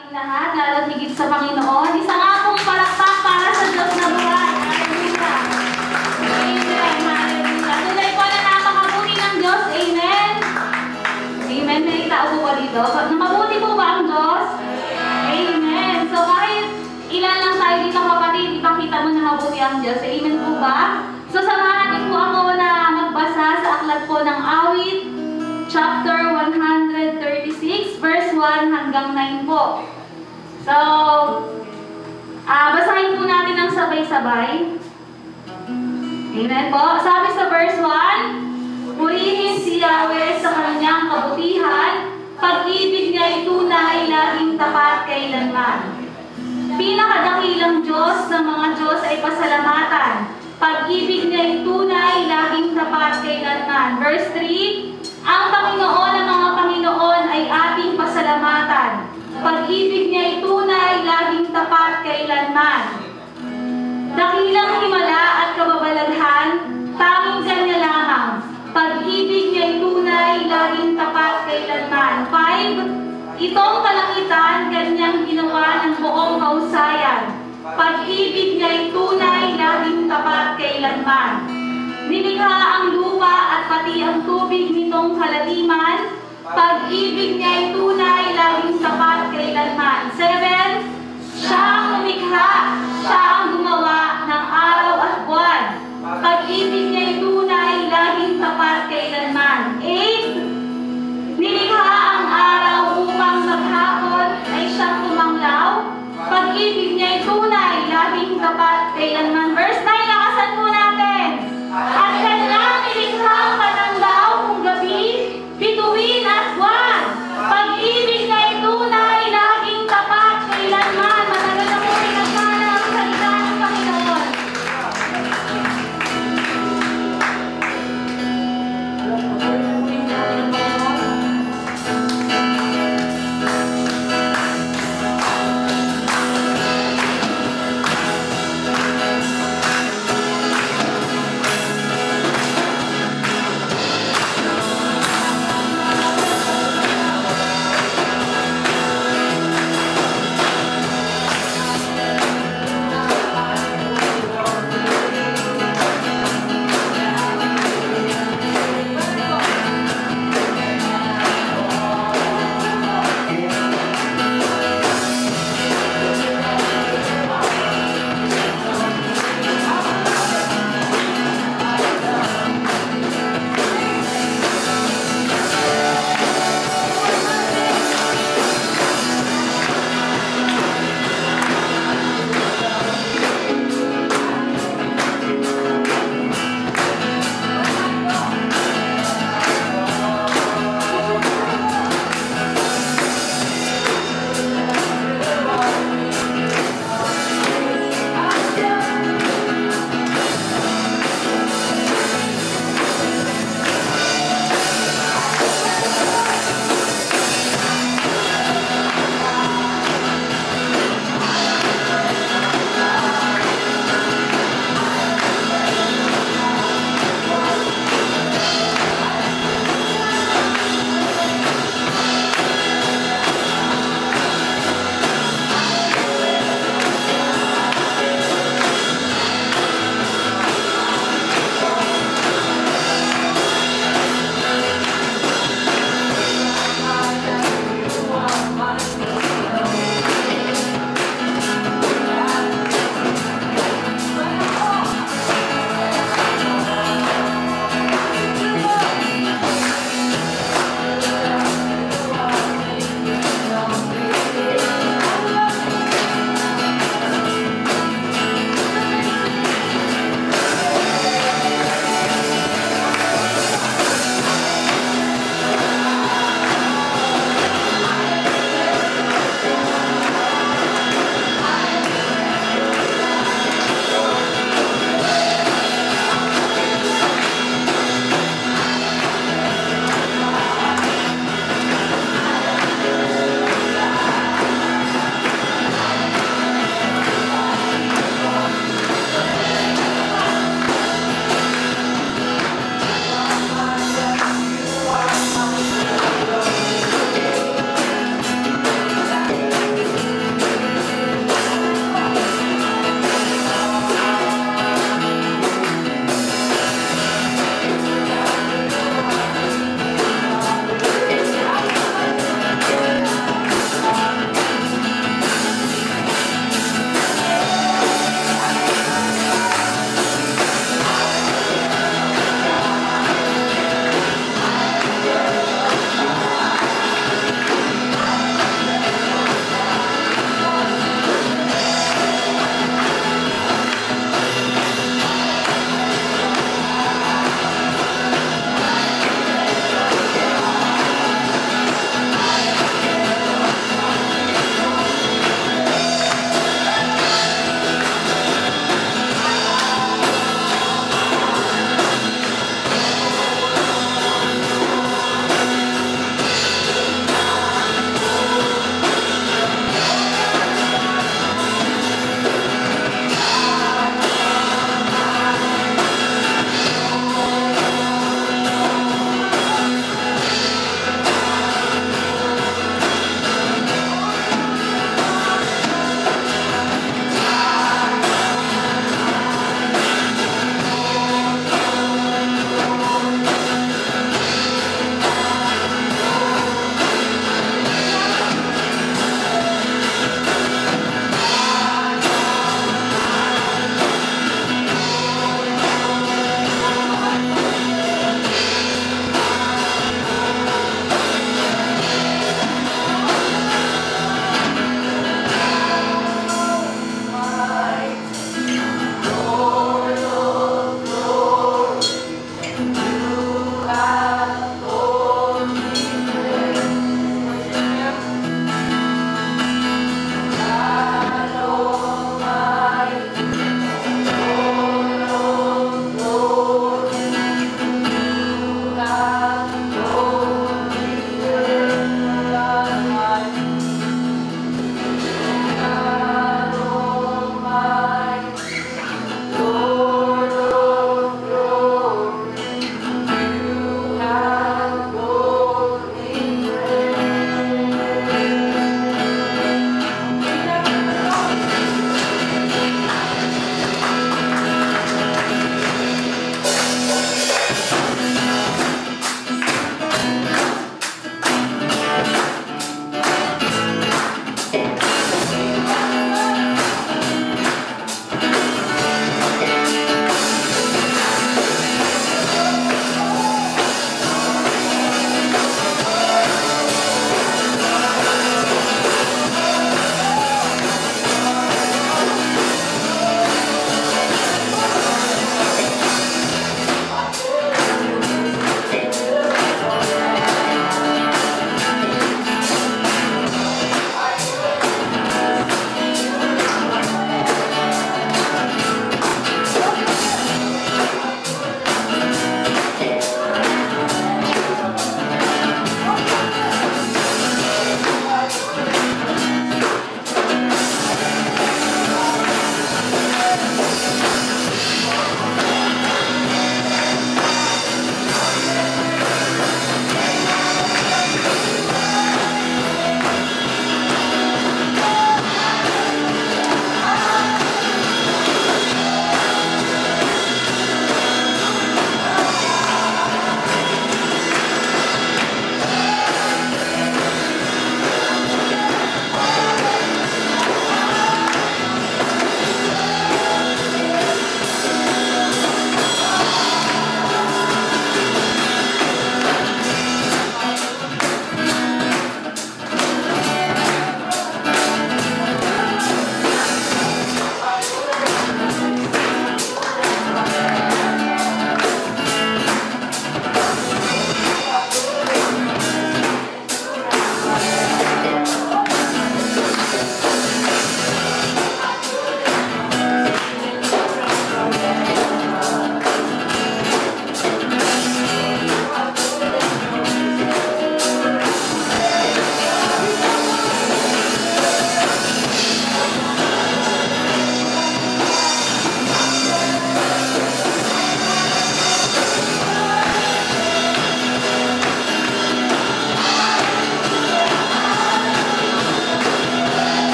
ating lahat, lalo't higit sa Panginoon. Isa nga pong palakpak para sa Diyos na buhay. Hallelujah. Amen. Hallelujah. Tunay po na napakabuti ng Diyos. Amen. Amen. May tao po ba dito? Mabuti po ba ang Diyos? Amen. So kahit ilan lang tayo dito kapatid, ipakita mo na mabuti ang Diyos. Amen po ba? So samahan din po ako na magbasa sa aklat po ng Awit, chapter 136, verse 1 hanggang 9 po. So, basahin po natin ng sabay-sabay. Amen po. Sabi sa verse 1, purihin si Yahweh sa kanyang kabutihan, pag-ibig niya ay tunay, laging tapat kailanman. Pinakadakilang Diyos ng mga Diyos ay pasalamatan. Pag-ibig niya ay tunay, laging tapat kailanman. Verse 3, ang Panginoon ng mga Panginoon ay ating pasalamatan. Pag-ibig niya ay tunay, laging tapat kailanman. Dakilang himala at kababalaghan, tanging kanya lamang. Pag-ibig niya ay tunay, laging tapat kailanman. 5, itong kalangitan, kanyang ginawa ng buong kausayan. Pag-ibig niya ay tunay, laging tapat kailanman. Nilikha ang lupa at pati ang tubig nitong kalaliman. Pag-ibig niya ay tunay, laging tapat kailanman. 7, siya ang lumikha, siya ang gumawa ng araw at buwan. Pag-ibig niya ay tunay, laging tapat kailanman. 8, nilikha ang araw upang maghapon ay siyang tumanglaw. Pag-ibig niya ay tunay, laging tapat kailanman. Verse 9, lakasan po natin. At kanyang ilikhang pananglaw kung gabi, bituin at buwan. Pag-ibig niya ay tunay, laging tapat kailanman. Matagal na po pinagmana ang salita ng Panginoon.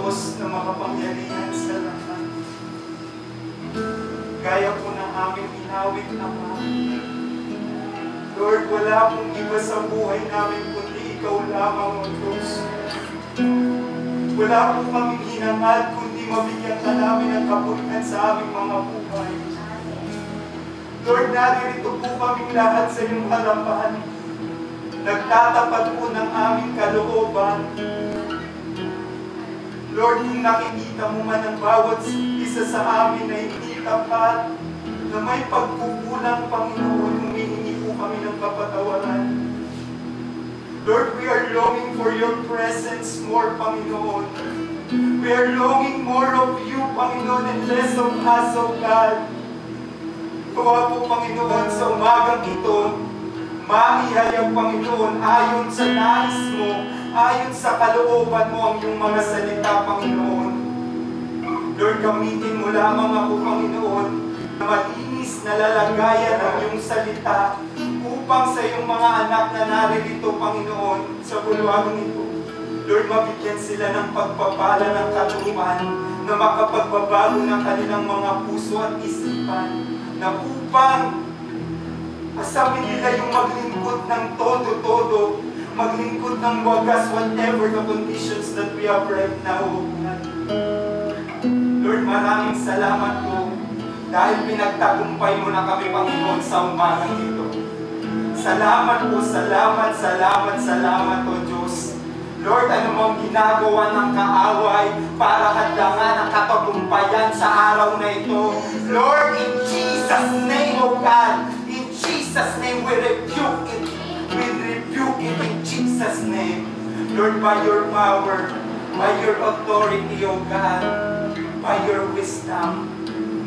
Diyos na makapangyarihan sa lahat. Gaya po ng aming inawit, Ama. Lord, wala pong iba sa buhay namin kundi Ikaw lamang, O Diyos. Wala po kaming hinangad kundi mabigyan ka namin ng kapurihan sa aming mga buhay. Lord, naririto po kaming lahat sa iyong harapan. Nagtatapat po ng aming kalooban. Lord, kung nakikita mo man ang bawat isa sa amin na hindi tapat, na may pagkukulang, Panginoon, humihingi po kami ng kapatawaran. Lord, we are longing for your presence more, Panginoon. We are longing more of you, Panginoon, and less of us, O God. Kawa po, Panginoon, sa umagang ito, mahihayag, Panginoon, ayon sa nais mo, ayon sa kalooban mo ang iyong mga salita, Panginoon. Lord, gamitin mo lamang ako, Panginoon, na malinis na lalagayan ang iyong salita upang sa iyong mga anak na naririto, Panginoon, sa bulwagang ito. Lord, mabigyan sila ng pagpapala ng kaluman na makapagbabago ng kanilang mga puso at isipan na upang asamin nila yung maglingkod ng todo-todo, maglingkod ng wagas, whatever the conditions that we have right now. Lord, maraming salamat po dahil pinagtagumpay mo na kami, Panginoon, sa umagang ito. Salamat po, salamat, salamat, salamat, O Diyos. Lord, ano mong ginagawa ng kaaway para hadlangan ang katagumpayan sa araw na ito. Lord, in Jesus' name, O God, in Jesus' name, we rebuke it. We rebuke it in Jesus' name. Lord, by your power, by your authority, O God, by your wisdom,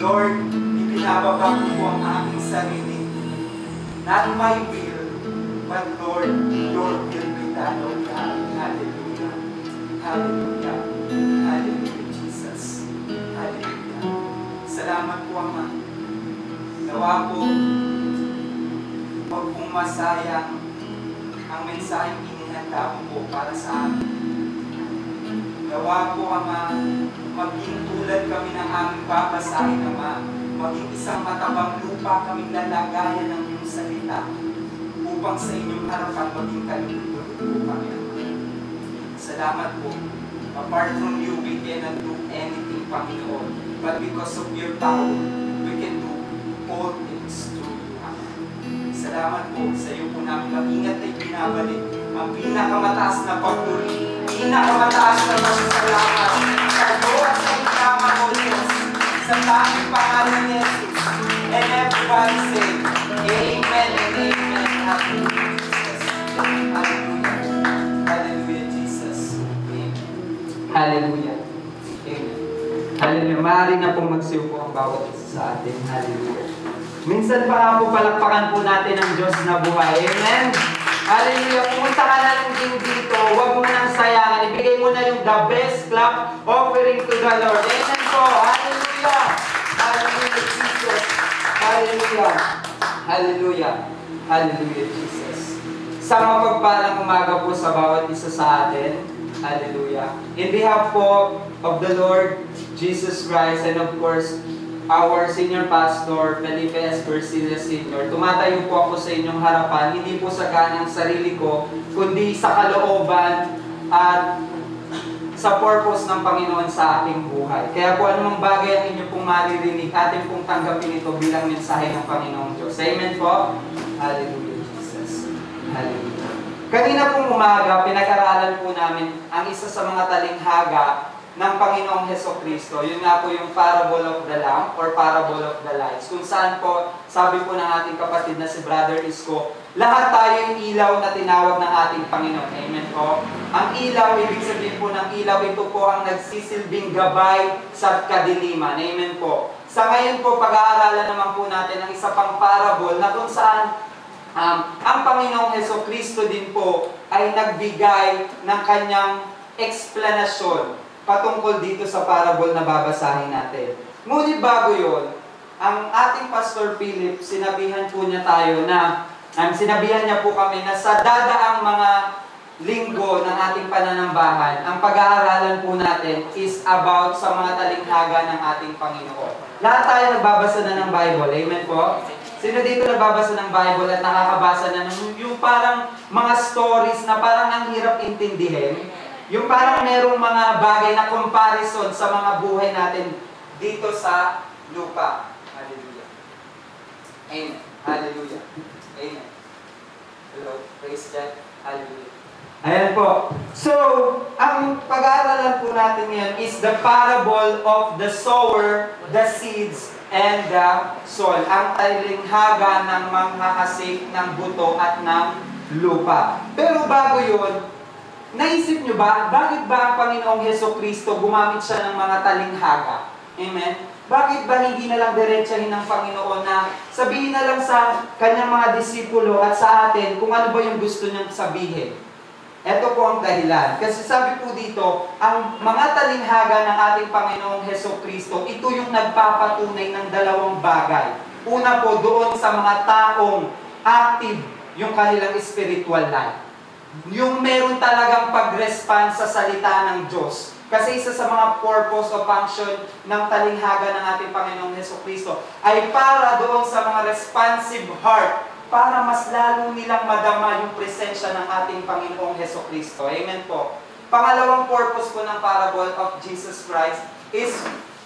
Lord, ibinababa ko ang aking sarili. Not my will, but Lord, your will be done, O God. Hallelujah. Hallelujah. Hallelujah, Jesus. Hallelujah. Salamat po, Ama. Nawa po, huwag pong masayang ang mensaheng inihanda mo po para sa amin. Nawa po, Ama, maging tulad kami ng aming babasahin, Ama. Maging isang matabang lupa kaming lalagayan ng iyong salita upang sa inyong harapan maging kalulugod po kami, Ama. Salamat po. Apart from you, we cannot do anything, Panginoon. But because of your power, we can do all things through you, Ama. Salamat po. Sa iyo po namin mag-ingat ay binabalik ang pinakamataas na pagpuri, pinakamataas na masasalamat sa iyo at sa ikama mo, Diyos, sa tanging pangalan ni Jesus. And everybody say, Amen and Amen. Hallelujah, Jesus. Hallelujah. Hallelujah, Jesus. Amen. Hallelujah. Amen. Hallelujah. Maaari na pong magsiupo ang bawat isa sa atin. Hallelujah. Minsan pa nga po palakpakan po natin ang Diyos na buhay. Amen. Hallelujah. Pumunta ka na lang din dito. Huwag mo nang sayangan. Ibigay mo na yung the best clap offering to the Lord. Amen po. Hallelujah. Hallelujah, Jesus. Hallelujah. Hallelujah. Hallelujah, Jesus. Sa mapagpalang umaga po sa bawat isa sa atin. Hallelujah. In behalf po of the Lord Jesus Christ and of course, our Senior Pastor, Felipe S. Garcia Sr., tumatayo po ako sa inyong harapan, hindi po sa ganang sarili ko, kundi sa kalooban at sa purpose ng Panginoon sa ating buhay. Kaya po anumang bagay ang inyo pong maririnig, atin pong tanggapin ito bilang mensahe ng Panginoong Diyos. Amen po? Hallelujah, Jesus. Hallelujah. Kanina pong umaga, pinag-aralan po namin ang isa sa mga talinghaga ng Panginoong Hesukristo. Yun nga po yung parable of the lamp or parable of the lights. Kung saan po, sabi po ng ating kapatid na si Brother Isko, lahat tayo yung ilaw na tinawag ng ating Panginoon. Amen po. Ang ilaw, ibig sabihin po ng ilaw, ito po ang nagsisilbing gabay sa kadiliman. Amen po. Sa ngayon po, pag-aaralan naman po natin ang isa pang parable na kung saan ang Panginoong Hesukristo din po ay nagbigay ng kanyang eksplanasyon patungkol dito sa parable na babasahin natin. Ngunit bago yun, ang ating Pastor Philip, sinabihan po niya tayo na, sinabihan niya po kami na sa dadaang mga linggo ng ating pananambahan, ang pag-aaralan po natin is about sa mga talinghaga ng ating Panginoon. Lahat tayo nagbabasa na ng Bible. Amen po? Sino dito nagbabasa ng Bible at nakakabasa na ng yung parang mga stories na parang ang hirap intindihin? Yung parang merong mga bagay na comparison sa mga buhay natin dito sa lupa. Hallelujah. Amen. Hallelujah. Amen. Hello. Praise God. Hallelujah. Ayan po. So, ang pag-aaralan po natin ngayon is the parable of the sower, the seeds, and the soil. Ang talinghaga ng manghahasik ng buto at ng lupa. Pero bago yun, naisip nyo ba, bakit ba ang Panginoong Hesukristo gumamit siya ng mga talinghaga? Amen? Bakit ba hindi na lang diretsahin ng Panginoon na sabihin na lang sa kanyang mga disipulo at sa atin kung ano ba yung gusto niyang sabihin? Ito po ang dahilan. Kasi sabi po dito, ang mga talinghaga ng ating Panginoong Hesukristo, ito yung nagpapatunay ng dalawang bagay. Una po, doon sa mga taong active yung kanilang spiritual life. Yung meron talagang pag-respond sa salita ng Diyos. Kasi isa sa mga purpose o function ng talinghaga ng ating Panginoong Hesukristo ay para doon sa mga responsive heart, para mas lalo nilang madama yung presensya ng ating Panginoong Hesukristo. Amen po. Pangalawang purpose po ng parable of Jesus Christ is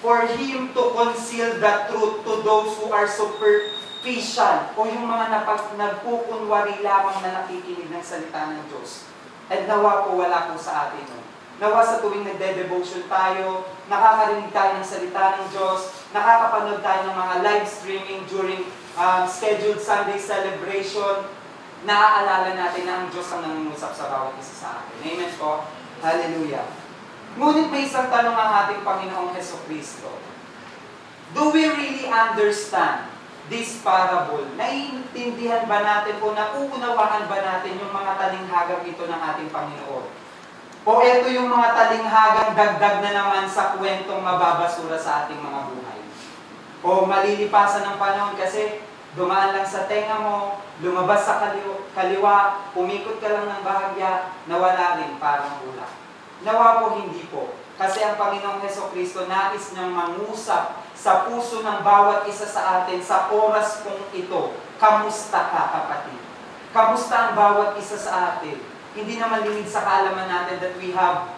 for Him to conceal the truth to those who are superficial o yung mga nagpukunwari lamang na nakikinig ng salita ng Diyos. At nawa po wala po sa atin. Nawa sa tuwing nagde-devotion tayo, nakakarinig tayo ng salita ng Diyos, nakakapanood tayo ng mga live streaming during scheduled Sunday celebration, naaalala natin na ang Diyos ang nangungusap sa bawat isa sa atin. Amen po? Hallelujah. Ngunit may isang tanong ang ating Panginoong Hesukristo. Do we really understand this parable? Naiintindihan ba natin o nauunawaan ba natin yung mga talinghagang ito ng ating Panginoon? O ito yung mga talinghagang dagdag na naman sa kwentong mababasura sa ating mga buhay? O malilipasan ng panahon kasi dumaan lang sa tenga mo, lumabas sa kaliwa, umikot ka lang ng bahagya, nawala rin parang bulak. Nawa po hindi po. Kasi ang Panginoong Hesukristo nais niyang mangusap sa puso ng bawat isa sa atin sa oras kong ito. Kamusta ka, kapatid? Kamusta ang bawat isa sa atin? Hindi naman limit sa kaalaman natin that we have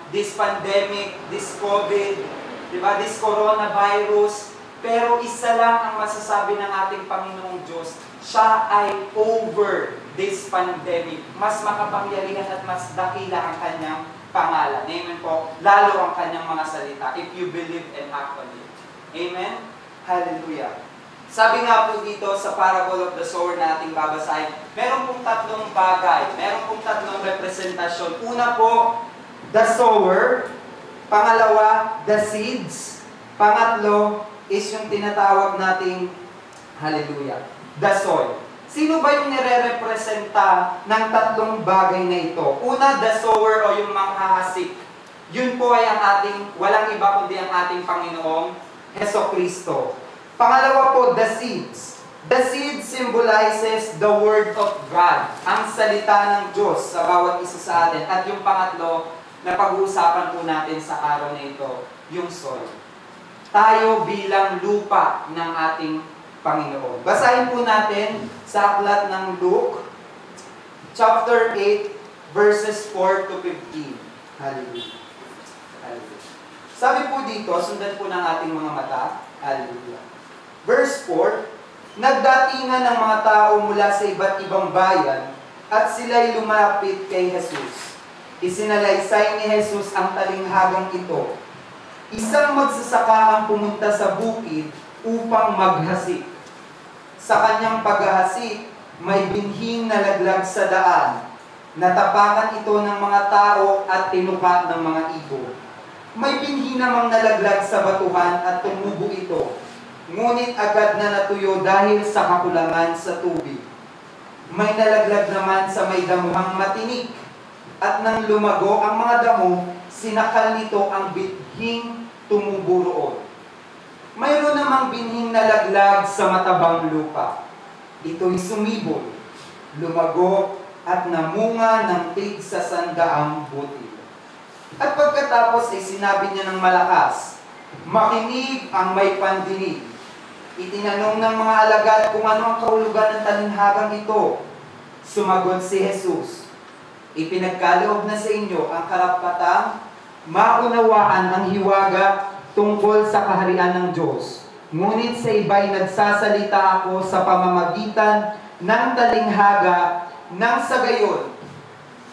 this pandemic, this COVID, diba? This coronavirus. Pero isa lang ang masasabi ng ating Panginoong Diyos, siya ay over this pandemic. Mas makapangyarihan at mas dakila ang kanyang pangalan. Amen po. Lalo ang kanyang mga salita, if you believe and act on it. Amen? Hallelujah. Sabi nga po dito sa parable of the sower na ating babasahin, meron pong tatlong bagay, meron pong tatlong representasyon. Una po, the sower. Pangalawa, the seeds. Pangatlo, is yung tinatawag nating, hallelujah, the soil. Sino ba yung nire-representa ng tatlong bagay na ito? Una, the sower o yung manghahasik. Yun po ay ang ating, walang iba kundi ang ating Panginoong Hesukristo. Pangalawa po, the seeds. The seed symbolizes the Word of God, ang salita ng Diyos sa bawat isa sa atin. At yung pangatlo, na pag-uusapan po natin sa araw na ito, yung soil. Tayo bilang lupa ng ating Panginoon. Basahin po natin sa aklat ng Luke, chapter 8, verses 4 to 15. Hallelujah. Hallelujah. Sabi po dito, sundan po ng ating mga mata. Hallelujah. Verse 4, nagdatingan ng mga tao mula sa iba't ibang bayan at sila'y lumapit kay Jesus. Isinalaysay ni Jesus ang talinghagang ito. Isang magsasaka ang pumunta sa bukid upang maghasik. Sa kanyang paghahasik, may binhing nalaglag sa daan. Natapakan ito ng mga tao at tinupa ng mga ibon. May binhi namang nalaglag sa batuhan at tumubo ito. Ngunit agad na natuyo dahil sa kakulangan sa tubig. May nalaglag naman sa may damuhang matinik. At nang lumago ang mga damo, sinakal nito ang binhing tumubo roon. Mayroon namang binhing nalaglag sa matabang lupa. Ito'y sumibol, lumago, at namunga ng tig sa 100 butil. At pagkatapos ay sinabi niya ng malakas, makinig ang may pandinig. Itinanong ng mga alagad kung ano ang kahulugan ng talinghagang ito. Sumagot si Jesus, ipinagkaloob na sa inyo ang karapatang maunawaan ang hiwaga tungkol sa kaharian ng Diyos. Ngunit sa iba'y nagsasalita ako sa pamamagitan ng talinghaga nang sa gayon,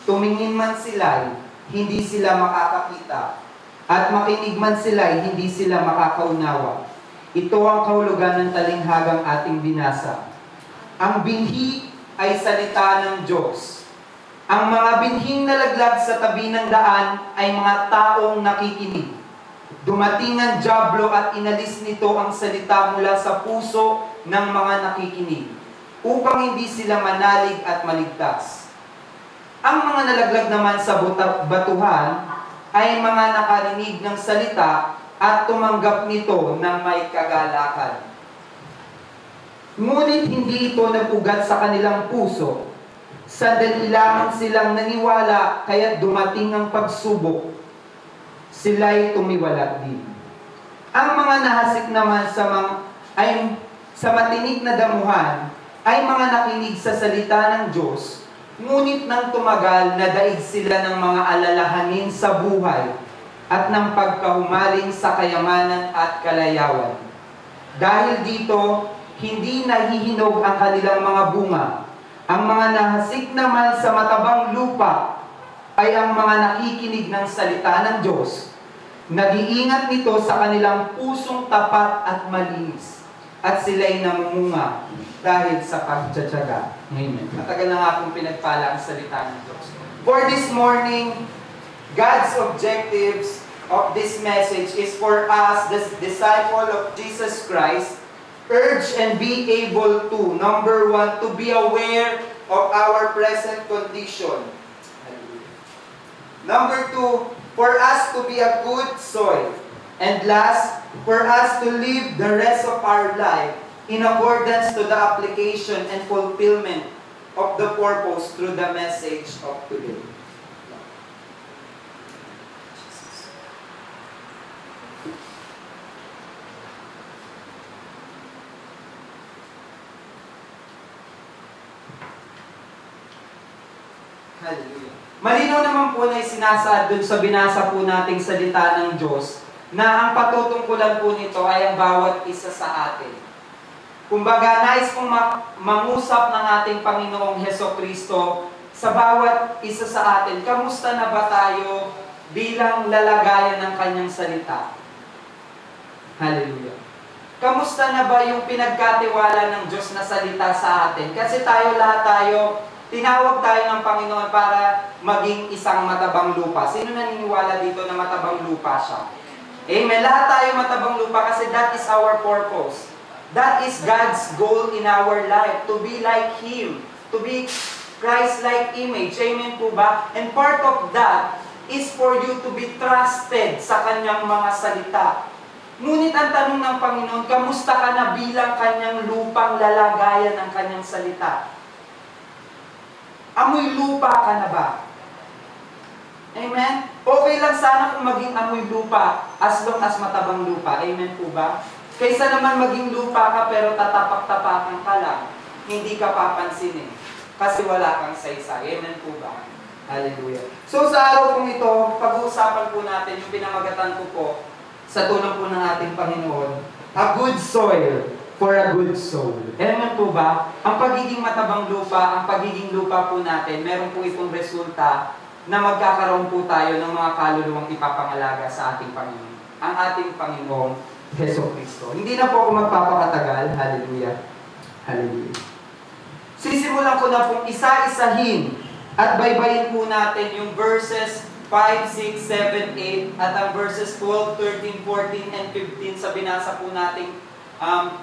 tumingin man sila'y hindi sila makakakita, at makinig man sila'y hindi sila makakaunawa. Ito ang kahulugan ng talinghagang ating binasa. Ang binhi ay salita ng Diyos. Ang mga binhing nalaglag sa tabi ng daan ay mga taong nakikinig. Dumating ang dyablo at inalis nito ang salita mula sa puso ng mga nakikinig, upang hindi sila manalig at maligtas. Ang mga nalaglag naman sa batuhan ay mga nakarinig ng salita at tumanggap nito ng may kagalakan. Ngunit hindi ito napugat sa kanilang puso. Sandali lamang silang naniwala, kaya dumating ang pagsubok. Sila'y tumiwalat din. Ang mga nahasik naman sa matinig na damuhan ay mga nakinig sa salita ng Diyos, ngunit nang tumagal, nadaig sila ng mga alalahanin sa buhay at ng pagkahumaling sa kayamanan at kalayawan. Dahil dito, hindi nahihinog ang kanilang mga bunga. Ang mga nahasik naman sa matabang lupa ay ang mga nakikinig ng salita ng Diyos. Nag-iingat nito sa kanilang pusong tapat at malinis, at sila'y namumunga dahil sa pagtsatsaga. Amen. Matagal na nga akong pinagpala ang salita ng Diyos. For this morning, God's objectives of this message is for us, the disciple of Jesus Christ, urge and be able to, number 1, to be aware of our present condition. Number 2, for us to be a good soil. And last, for us to live the rest of our life in accordance to the application and fulfillment of the purpose through the message of today. Hallelujah. Malinaw naman po na isinasaad dun sa binasa po nating salita ng Diyos na ang patutungkulan po nito ay ang bawat isa sa atin. Kumbaga, nais pong mangusap ng ating Panginoong Hesukristo sa bawat isa sa atin. Kamusta na ba tayo bilang lalagayan ng kanyang salita? Hallelujah. Kamusta na ba yung pinagkatiwala ng Diyos na salita sa atin? Kasi lahat tayo, tinawag tayo ng Panginoon para maging isang matabang lupa. Sino naniniwala dito na matabang lupa siya? Amen. Lahat tayo matabang lupa kasi that is our purpose. That is God's goal in our life, to be like Him, to be Christ-like image. Amen po ba? And part of that is for you to be trusted sa Kanyang mga salita. Ngunit ang tanong ng Panginoon, kamusta ka na bilang Kanyang lupang lalagayan ng Kanyang salita? Amoy lupa ka na ba? Amen? Okay lang sana kung maging amoy lupa as long as matabang lupa. Amen po ba? Kaysa naman maging lupa ka pero tatapak-tapakan ka lang, hindi ka papansinin. Kasi wala kang saysay. Amen po ba? Hallelujah. So sa araw pong ito, pag-uusapan po natin yung pinamagatan ko po sa tulong po ng ating Panginoon, a good soil for a good soul. Amen po ba? Ang pagiging matabang lupa, ang pagiging lupa po natin, meron po itong resulta na magkakaroon po tayo ng mga kaluluwang ipapangalaga sa ating Panginoon. Ang ating Panginoong Hesukristo. Hindi na po ako magpapakatagal. Hallelujah. Hallelujah. Sisimulan ko na pong isa-isahin at baybayin po natin yung verses 5, 6, 7, 8 at ang verses 12, 13, 14, and 15 sa binasa po nating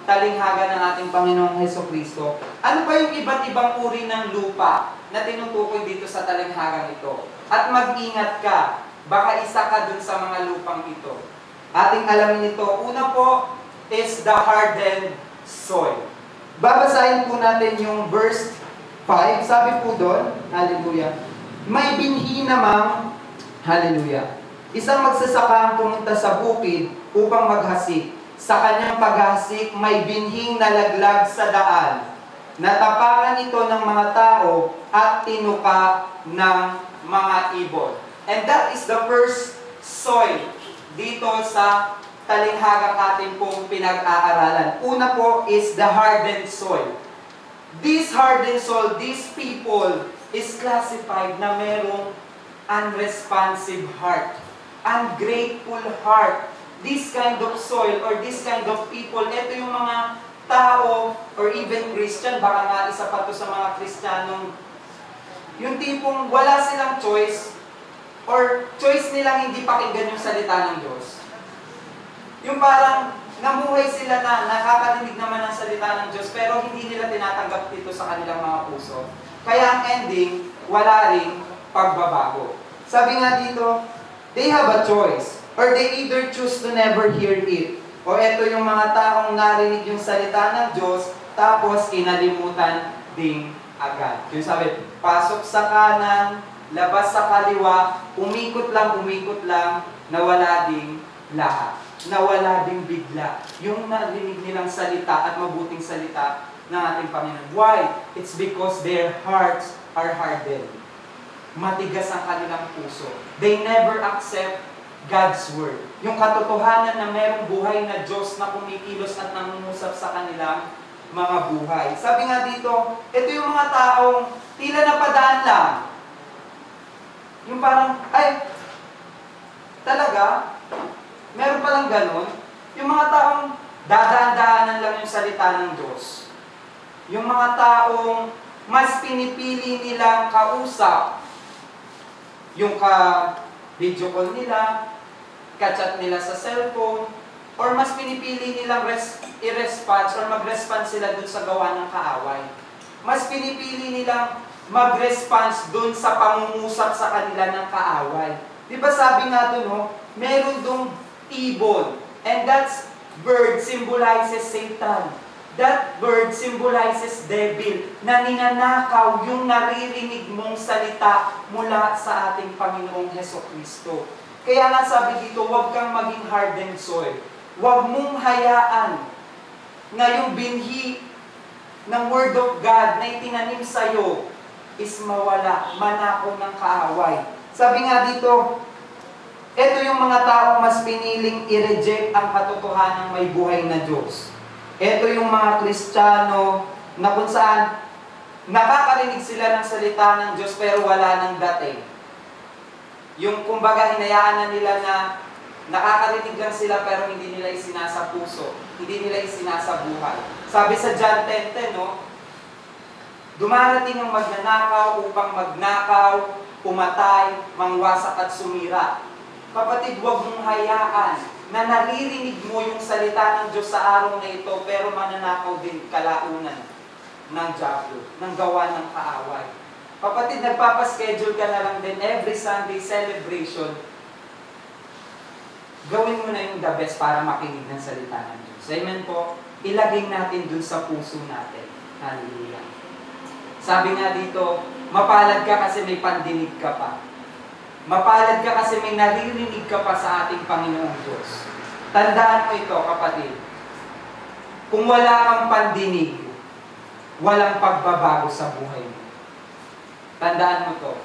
talinghaga ng ating Panginoong Hesukristo. Ano ba yung iba't ibang uri ng lupa na tinutukoy dito sa talinghagang ito? At mag-ingat ka, baka isa ka dun sa mga lupang ito. Ating alamin ito. Una po is the hardened soil. Babasahin po natin yung verse 5, sabi po doon, hallelujah, may binhi namang, hallelujah, isang magsasaka ang pumunta sa bukid upang maghasik. Sa kanyang paghasik, may binhing nalaglag sa daan. Natapakan ito ng mga tao at tinuka ng mga ibon. And that is the first soil dito sa talinghagang ating pong pinag-aaralan. Una po is the hardened soil. This hardened soil, these people is classified na merong unresponsive heart, ungrateful heart. This kind of soil or this kind of people, ito yung mga tao or even Christian, baka nga isa pa to sa mga Kristiyanong, yung tipong wala silang choice or choice nilang hindi pakinggan yung salita ng Diyos. Yung parang namuhay sila na nakakarinig naman ng salita ng Diyos pero hindi nila tinatanggap dito sa kanilang mga puso. Kaya ang ending, wala ring pagbabago. Sabi nga dito, they have a choice. Or they either choose to never hear it. O eto yung mga taong narinig yung salita ng Diyos, tapos kinalimutan ding agad. Yung sabi, pasok sa kanan, labas sa kaliwa, umikot lang, nawala ding lahat. Nawala ding bigla. Yung narinig nilang salita at mabuting salita ng ating Panginoon. Why? It's because their hearts are hardened. Matigas ang kanilang puso. They never accept God's Word. Yung katotohanan na mayroong buhay na Diyos na kumikilos at nangungusap sa kanilang mga buhay. Sabi nga dito, ito yung mga taong tila napadaan lang. Yung parang, ay, talaga? Meron palang ganun? Yung mga taong dadaan-daanan lang yung salita ng Diyos. Yung mga taong mas pinipili nilang kausap. Yung ka-video call nila, ka-chat nila sa cellphone, or mas pinipili nilang i-response or mag-response sila dun sa gawa ng kaaway. Mas pinipili nilang mag-response dun sa pangungusap sa kanila ng kaaway. Di ba sabi nga dun, no? Meron dong ibon, and that bird symbolizes Satan. That bird symbolizes devil, na ninanakaw yung naririnig mong salita mula sa ating Panginoong Hesukristo. Kaya nga sabi dito, huwag kang maging hardened soil. Huwag mong hayaan na yung binhi ng Word of God na itinanim sa'yo is mawala, manakaw ng kaaway. Sabi nga dito, ito yung mga taong mas piniling i-reject ang katotohanan ng may buhay na Diyos. Ito yung mga Kristiyano na kung saan nakakarinig sila ng salita ng Diyos pero wala nang dating. Yung kumbaga hinayaan na nila na nakakarinig lang sila pero hindi nila isinasa puso, hindi nila isinasa buhay. Sabi sa John 10:10, no? Dumarating ang magnanakaw upang magnakaw, pumatay, mangwasak at sumira. Kapatid, huwag mong hayaan na naririnig mo yung salita ng Diyos sa araw na ito pero mananakaw din kalaunan ng diablo, ng gawa ng kaaway. Kapatid, nagpapaschedule ka na lang din every Sunday celebration. Gawin mo na yung the best para makinig ng salita ng Diyos. Amen po. Ilagay natin dun sa puso natin. Hallelujah. Sabi nga dito, mapalad ka kasi may pandinig ka pa. Mapalad ka kasi may naririnig ka pa sa ating Panginoong Diyos. Tandaan mo ito, kapatid. Kung wala kang pandinig, walang pagbabago sa buhay mo. Tandaan mo to.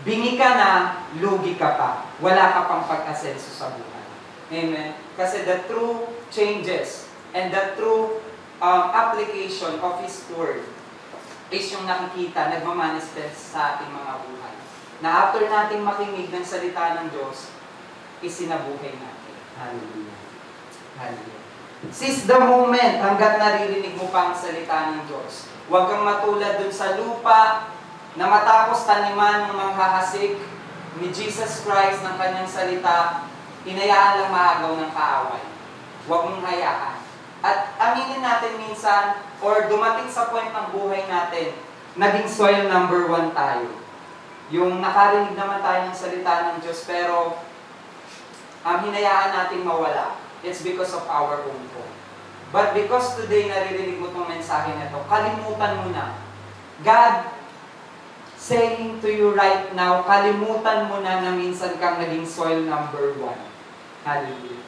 Bingi ka na, lugi ka pa. Wala ka pang pag-asenso sa buhay. Amen? Kasi the true changes and the true application of His Word is yung nakikita, nagmamanifest sa ating mga buhay. Na after nating makinig ng salita ng Diyos, isinabuhay natin. Hallelujah. Hallelujah. Seize the moment hanggat naririnig mo pa ang salita ng Diyos. Huwag kang matulad dun sa lupa na matapos taniman ng manghahasik ni Jesus Christ ng kanyang salita, hinayaan lang maagaw ng kaaway. Huwag mong hayaan. At aminin natin minsan, or dumating sa point ng buhay natin, naging soil number 1 tayo. Yung nakarinig naman tayo ng salita ng Diyos, pero hinayaan natin mawala. It's because of our own fault. But because today naririnig mo itong mensahe na ito, kalimutan mo na God saying to you right now, kalimutan mo na minsan kang naging soil number 1. Hallelujah.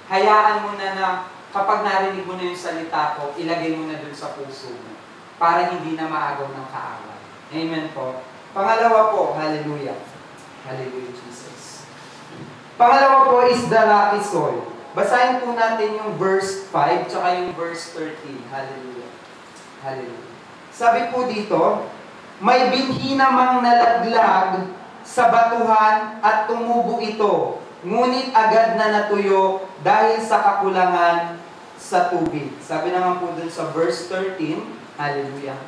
Hayaan mo na kapag narinig mo na yung salita ko, ilagay mo na dun sa puso mo para hindi na maagaw ng kaaway. Amen po. Pangalawa po, hallelujah. Hallelujah, Jesus. Pangalawa po is the rocky soil. Basahin po natin yung verse 5 tsaka yung verse 13. Hallelujah. Hallelujah. Sabi po dito, may binhi namang nalaglag sa batuhan at tumubo ito, ngunit agad na natuyo dahil sa kakulangan sa tubig. Sabi naman po dun sa verse 13, hallelujah.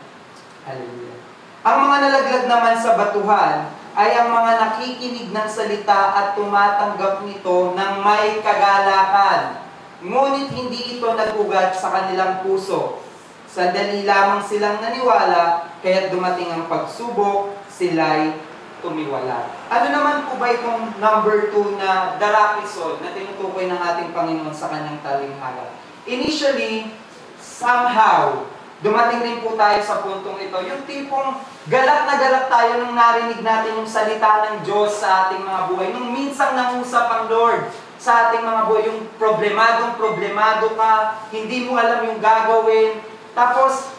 Hallelujah. Ang mga nalaglag naman sa batuhan ay ang mga nakikinig ng salita at tumatanggap nito ng may kagalakan. Ngunit hindi ito nagugat sa kanilang puso. Sandali lamang silang naniwala, kaya't dumating ang pagsubok, sila'y tumiwala. Ano naman po ba itong number 2 na darakison na tinutukoy ng ating Panginoon sa kanyang talinghaga? Initially, somehow, dumating rin po tayo sa puntong ito. Yung tipong galak na galak tayo nung narinig natin yung salita ng Diyos sa ating mga buhay. Nung minsang nangusap ang Lord sa ating mga buhay, yung problemado ka, hindi mo alam yung gagawin. Tapos,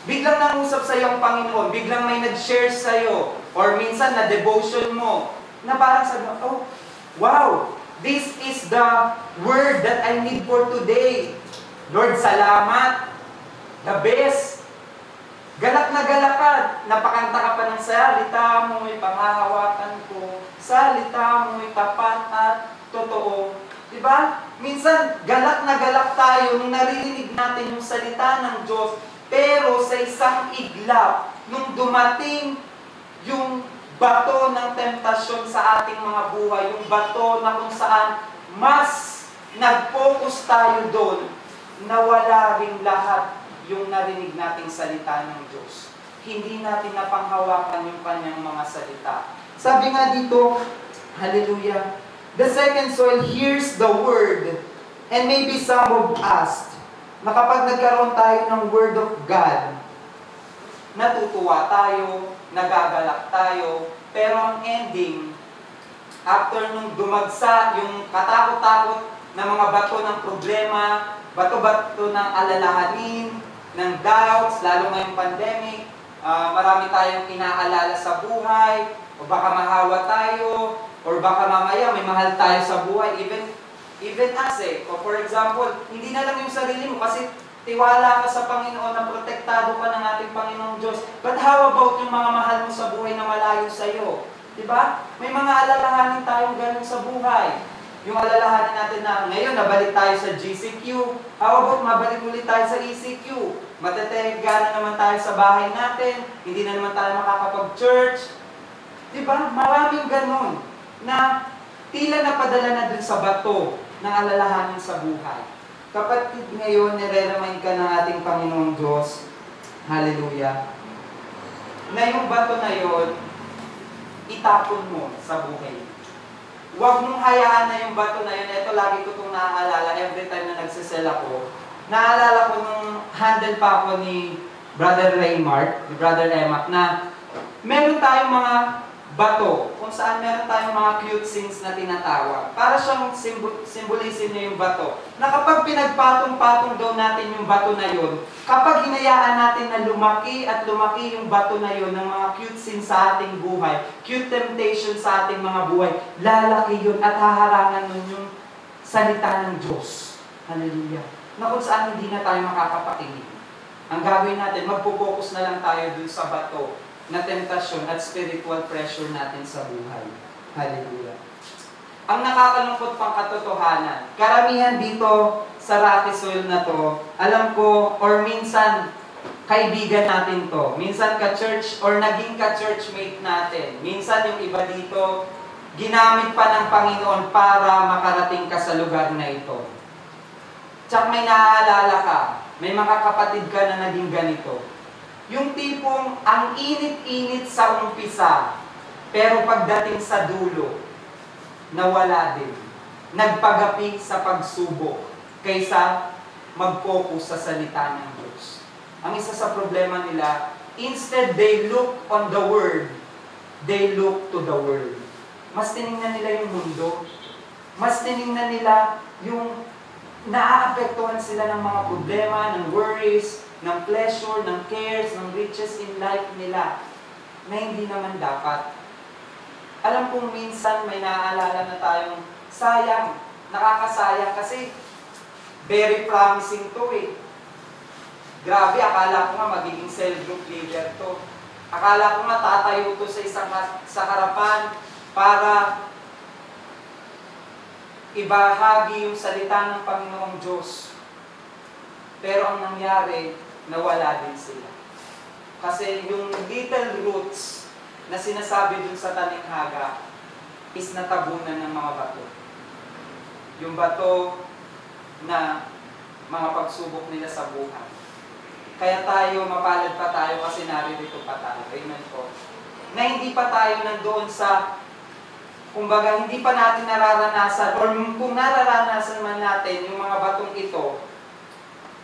biglang nangusap sa iyo ang Panginoon, biglang may nag-share sa iyo, or minsan na devotion mo, na parang sabi mo, oh, wow, this is the word that I need for today. Lord, salamat. The best. Galak na galak ka. Napakanta ka pa ng salita mo'y panghahawakan ko. Salita mo'y tapat at totoo. Diba? Minsan, galak na galak tayo nung naririnig natin yung salita ng Diyos. Pero sa isang iglap, nung dumating yung bato ng temptasyon sa ating mga buhay, yung bato na kung saan mas nag-focus tayo doon, nawala rin lahat yung narinig nating salita ng Diyos. Hindi natin napanghawakan yung kanyang mga salita. Sabi nga dito, hallelujah, the second soil hears the word, and maybe some of us, na kapag nagkaroon tayo ng word of God, natutuwa tayo, nagagalak tayo, pero ang ending, after nung dumagsa yung katakot-takot na mga bato ng problema, bato-bato ng alalahanin, ng doubts, lalo ngayong pandemic, marami tayong inaalala sa buhay, o baka mahawa tayo, or baka mamaya may mahal tayo sa buhay, even us o for example, hindi na lang yung sarili mo, kasi tiwala ka sa Panginoon na protektado pa ng ating Panginoong Diyos. But how about yung mga mahal mo sa buhay na malayo sa iyo? Diba? May mga alalahanin tayong ganun sa buhay. Yung alalahanin natin na ngayon, nabalik tayo sa GCQ. How about mabalik ulit tayo sa ECQ? Matetega na naman tayo sa bahay natin. Hindi na naman tayo makakapag-church. Diba? Maraming ganun na tila napadala na dun sa bato ng alalahanin sa buhay. Kapatid, ngayon, nire-remind ka ng ating Panginoong Diyos, hallelujah, na yung bato na yon, itapon mo sa buhay. Huwag mong hayaan na yung bato na yun. Ito, lagi ko itong naaalala every time na nagsisell ako. Naalala ko nung handle pa ako ni Brother Raymart, ni Brother Emak, na meron tayong mga bato, kung saan meron tayong mga cute scenes na tinatawag. Para siyang symbolisin niya yung bato. Na kapag pinagpatong-patong daw natin yung bato na yun, kapag hinayaan natin na lumaki at lumaki yung bato na yun ng mga cute scenes sa ating buhay, cute temptation sa ating mga buhay, lalaki yun at haharangan nun yung salita ng Diyos. Hallelujah. Na kung saan hindi na tayo makakapakinig. Ang gagawin natin, magpo-focus na lang tayo dun sa bato na temptasyon at spiritual pressure natin sa buhay. Hallelujah. Ang nakakalungkot pang katotohanan, karamihan dito sa rocky soil na to, alam ko, or minsan, kaibigan natin to. Minsan ka-church, or naging ka-churchmate natin. Minsan yung iba dito, ginamit pa ng Panginoon para makarating ka sa lugar na ito. Tsak may naaalala ka, may mga kapatid ka na naging ganito. Yung tipong ang init-init sa umpisa, pero pagdating sa dulo, nawala din. Nagpagapi sa pagsubok kaysa mag-focus sa salita ng Diyos. Ang isa sa problema nila, Instead, they look on the Word. They look to the world. Mas tinignan nila yung mundo. Mas tinignan nila yung naaapektuhan sila ng mga problema, ng worries, ng pleasure, ng cares, ng riches in life nila na hindi naman dapat. Alam kong minsan may naaalala na tayong sayang, nakakasayang kasi very promising to eh. Grabe, akala ko nga magiging cell group leader to. Akala ko nga tatayo to sa harapan para ibahagi yung salita ng Panginoong Diyos. Pero ang nangyari, nawala din sila. Kasi yung little roots na sinasabi dun sa talinghaga is natabunan ng mga bato. Yung bato na mga pagsubok nila sa buhay. Kaya tayo, mapalad pa tayo kasi naririto pa tayo. Amen po. Na hindi pa tayo nandoon sa, kumbaga, hindi pa natin nararanasan, or kung nararanasan man natin yung mga batong ito,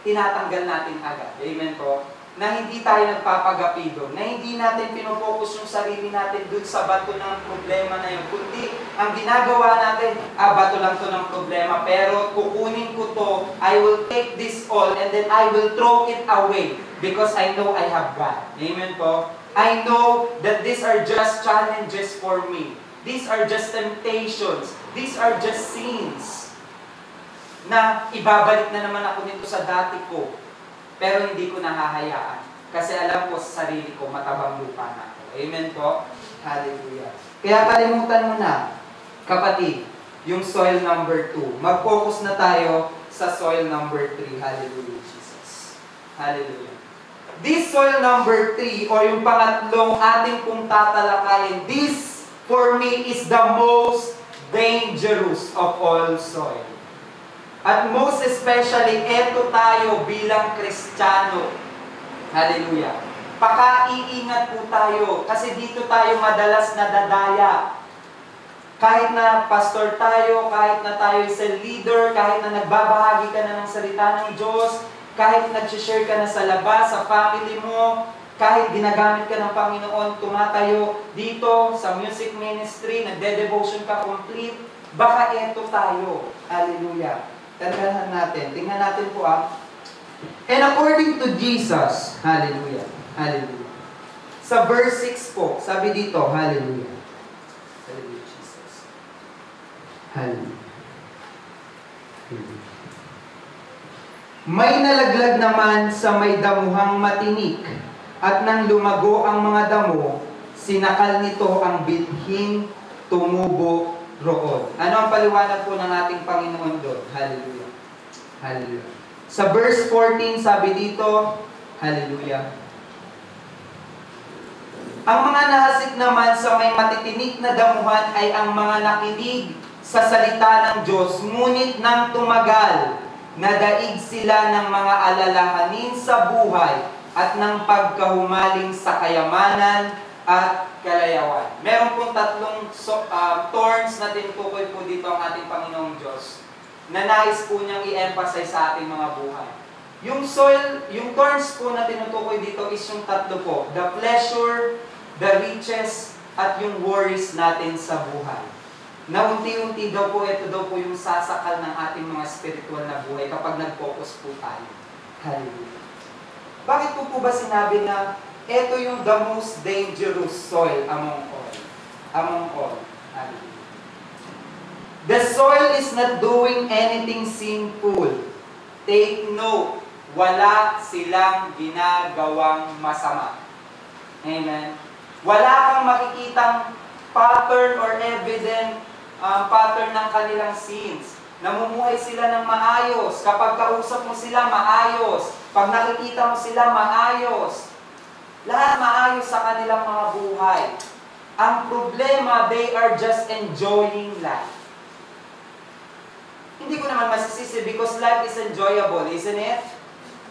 tinatanggal natin agad. Amen po. Na hindi tayo nagpapagapi doon. Na hindi natin pinopokus yung sarili natin doon sa bato ng problema na yun. Kundi, ang ginagawa natin, bato lang to ng problema, pero kukunin ko to, I will take this all, and then I will throw it away, because I know I have God. Amen po? I know that these are just challenges for me. These are just temptations. These are just sins. Na ibabalik na naman ako nito sa dati ko. Pero hindi ko nahahayaan. Kasi alam ko sa sarili ko, matabang lupa na ako. Amen po? Hallelujah. Kaya kalimutan mo na, kapatid, yung soil number 2. Mag-focus na tayo sa soil number 3. Hallelujah, Jesus. Hallelujah. This soil number 3, o yung pangatlong ating pong tatalakayin, this, for me, is the most dangerous of all soil. At most especially, eto tayo bilang Kristiyano. Hallelujah. Paka-iingat po tayo kasi dito tayo madalas nadadaya. Kahit na pastor tayo, kahit na tayo cell leader, kahit na nagbabahagi ka na ng salita ng Diyos, kahit nag-share ka na sa labas, sa family mo, kahit ginagamit ka ng Panginoon, tumatayo dito sa music ministry, nagde-devotion ka complete, baka eto tayo. Hallelujah. Tandaan natin. Tingnan natin po And according to Jesus, hallelujah, hallelujah. Sa verse 6 po, sabi dito, hallelujah. Hallelujah, Jesus. Hallelujah. Hallelujah. May nalaglag naman sa may damuhang matinik, at nang lumago ang mga damo, sinakal nito ang bithing tumubo roon. Ano ang paliwanag po ng ating Panginoon doon? Hallelujah. Hallelujah. Sa verse 14, sabi dito, hallelujah. Ang mga nahasik naman sa may matitinik na damuhan ay ang mga nakinig sa salita ng Diyos, ngunit nang tumagal, nadaig sila ng mga alalahanin sa buhay at ng pagkahumaling sa kayamanan at kalayawan. Meron pong tatlong thorns na tinutukoy po dito ang ating Panginoong Diyos na nais po niyang i-emphasize sa ating mga buhay. Yung soil, yung thorns po na tinutukoy dito is yung tatlo po. The pleasure, the riches, at yung worries natin sa buhay. Na unti-unti daw po, ito daw po yung sasakal ng ating mga spiritual na buhay kapag nag-focus po tayo. Hallelujah. Bakit po ba sinabi na ito yung the most dangerous soil among all? Among all. Hallelujah. The soil is not doing anything sinful. Take note, wala silang ginagawang masama. Amen. Wala kang makikitang pattern or evident pattern ng kanilang sins. Namumuhay sila ng maayos. Kapag kausap mo sila, maayos. Pag nakikita mo sila, maayos. Lahat maayos sa kanilang mga buhay. Ang problema, they are just enjoying life. Hindi ko naman masisisi because life is enjoyable, isn't it?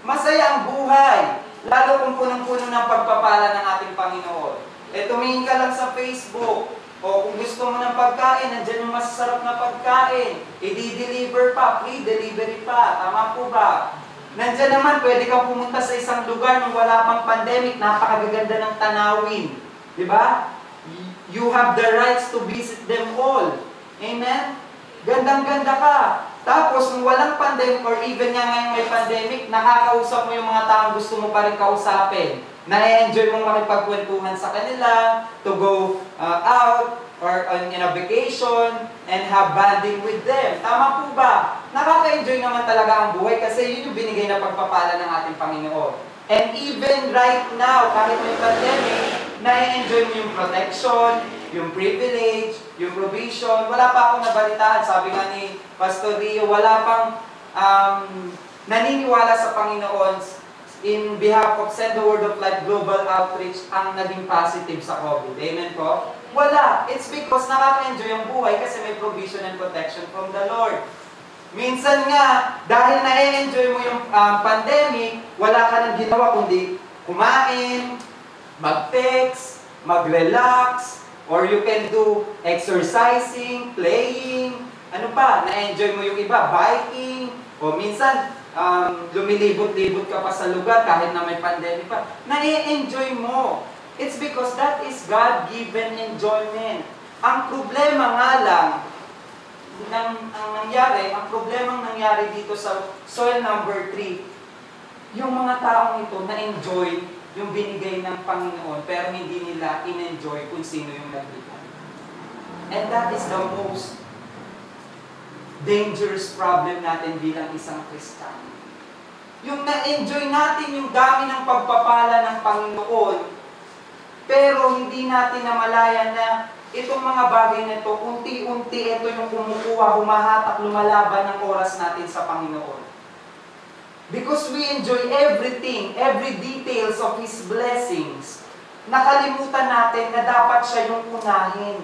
Masaya ang buhay. Lalo kung punong-puno ng pagpapala ng ating Panginoon. Tumingin ka lang sa Facebook. O kung gusto mo ng pagkain, nandiyan yung masasarap na pagkain. I-deliver pa, free delivery pa. Tama po ba? Nandiyan naman, pwede kang pumunta sa isang lugar nung wala pang pandemic, napakagaganda ng tanawin. Di ba? You have the rights to visit them all. Amen? Gandang-ganda ka. Tapos, nung walang pandemic, or even nga ngayon may pandemic, nakakausap mo yung mga taong gusto mo pa rin kausapin. Na-enjoy mong makipagkwentuhan sa kanila, to go out, or in a vacation, and have bonding with them. Tama po ba? Nakaka-enjoy naman talaga ang buhay kasi yun yung binigay na pagpapala ng ating Panginoon. And even right now, kahit may pandemic, na-enjoy mo yung protection, yung privilege, yung provision. Wala pa akong nabalitaan. Sabi nga ni Pastor Rio, wala pang naniniwala sa Panginoon in behalf of Send the Word of Life Global Outreach ang naging positive sa COVID. Amen po? Wala. It's because nakaka-enjoy ang buhay kasi may provision and protection from the Lord. Minsan nga, dahil na-enjoy mo yung pandemic, wala ka nang ginawa kundi kumain, mag-text, mag-relax, or you can do exercising, playing, ano pa, na-enjoy mo yung iba, biking, o minsan, lumilibot-libot ka pa sa lugar kahit na may pandemic pa. Na-enjoy mo. It's because that is God-given enjoyment. Ang problema nga lang, ang problemang nangyari dito sa soil number 3, yung mga taong ito na-enjoy yung binigay ng Panginoon, pero hindi nila in-enjoy kung sino yung nagbigay. And that is the most dangerous problem natin bilang isang Kristiyano. Yung na-enjoy natin yung dami ng pagpapala ng Panginoon, pero hindi natin namalayan na itong mga bagay na ito, unti-unti ito yung kumukuha, humahatak, lumalaban ng oras natin sa Panginoon. Because we enjoy everything, every details of His blessings, nakalimutan natin na dapat siya yung unahin.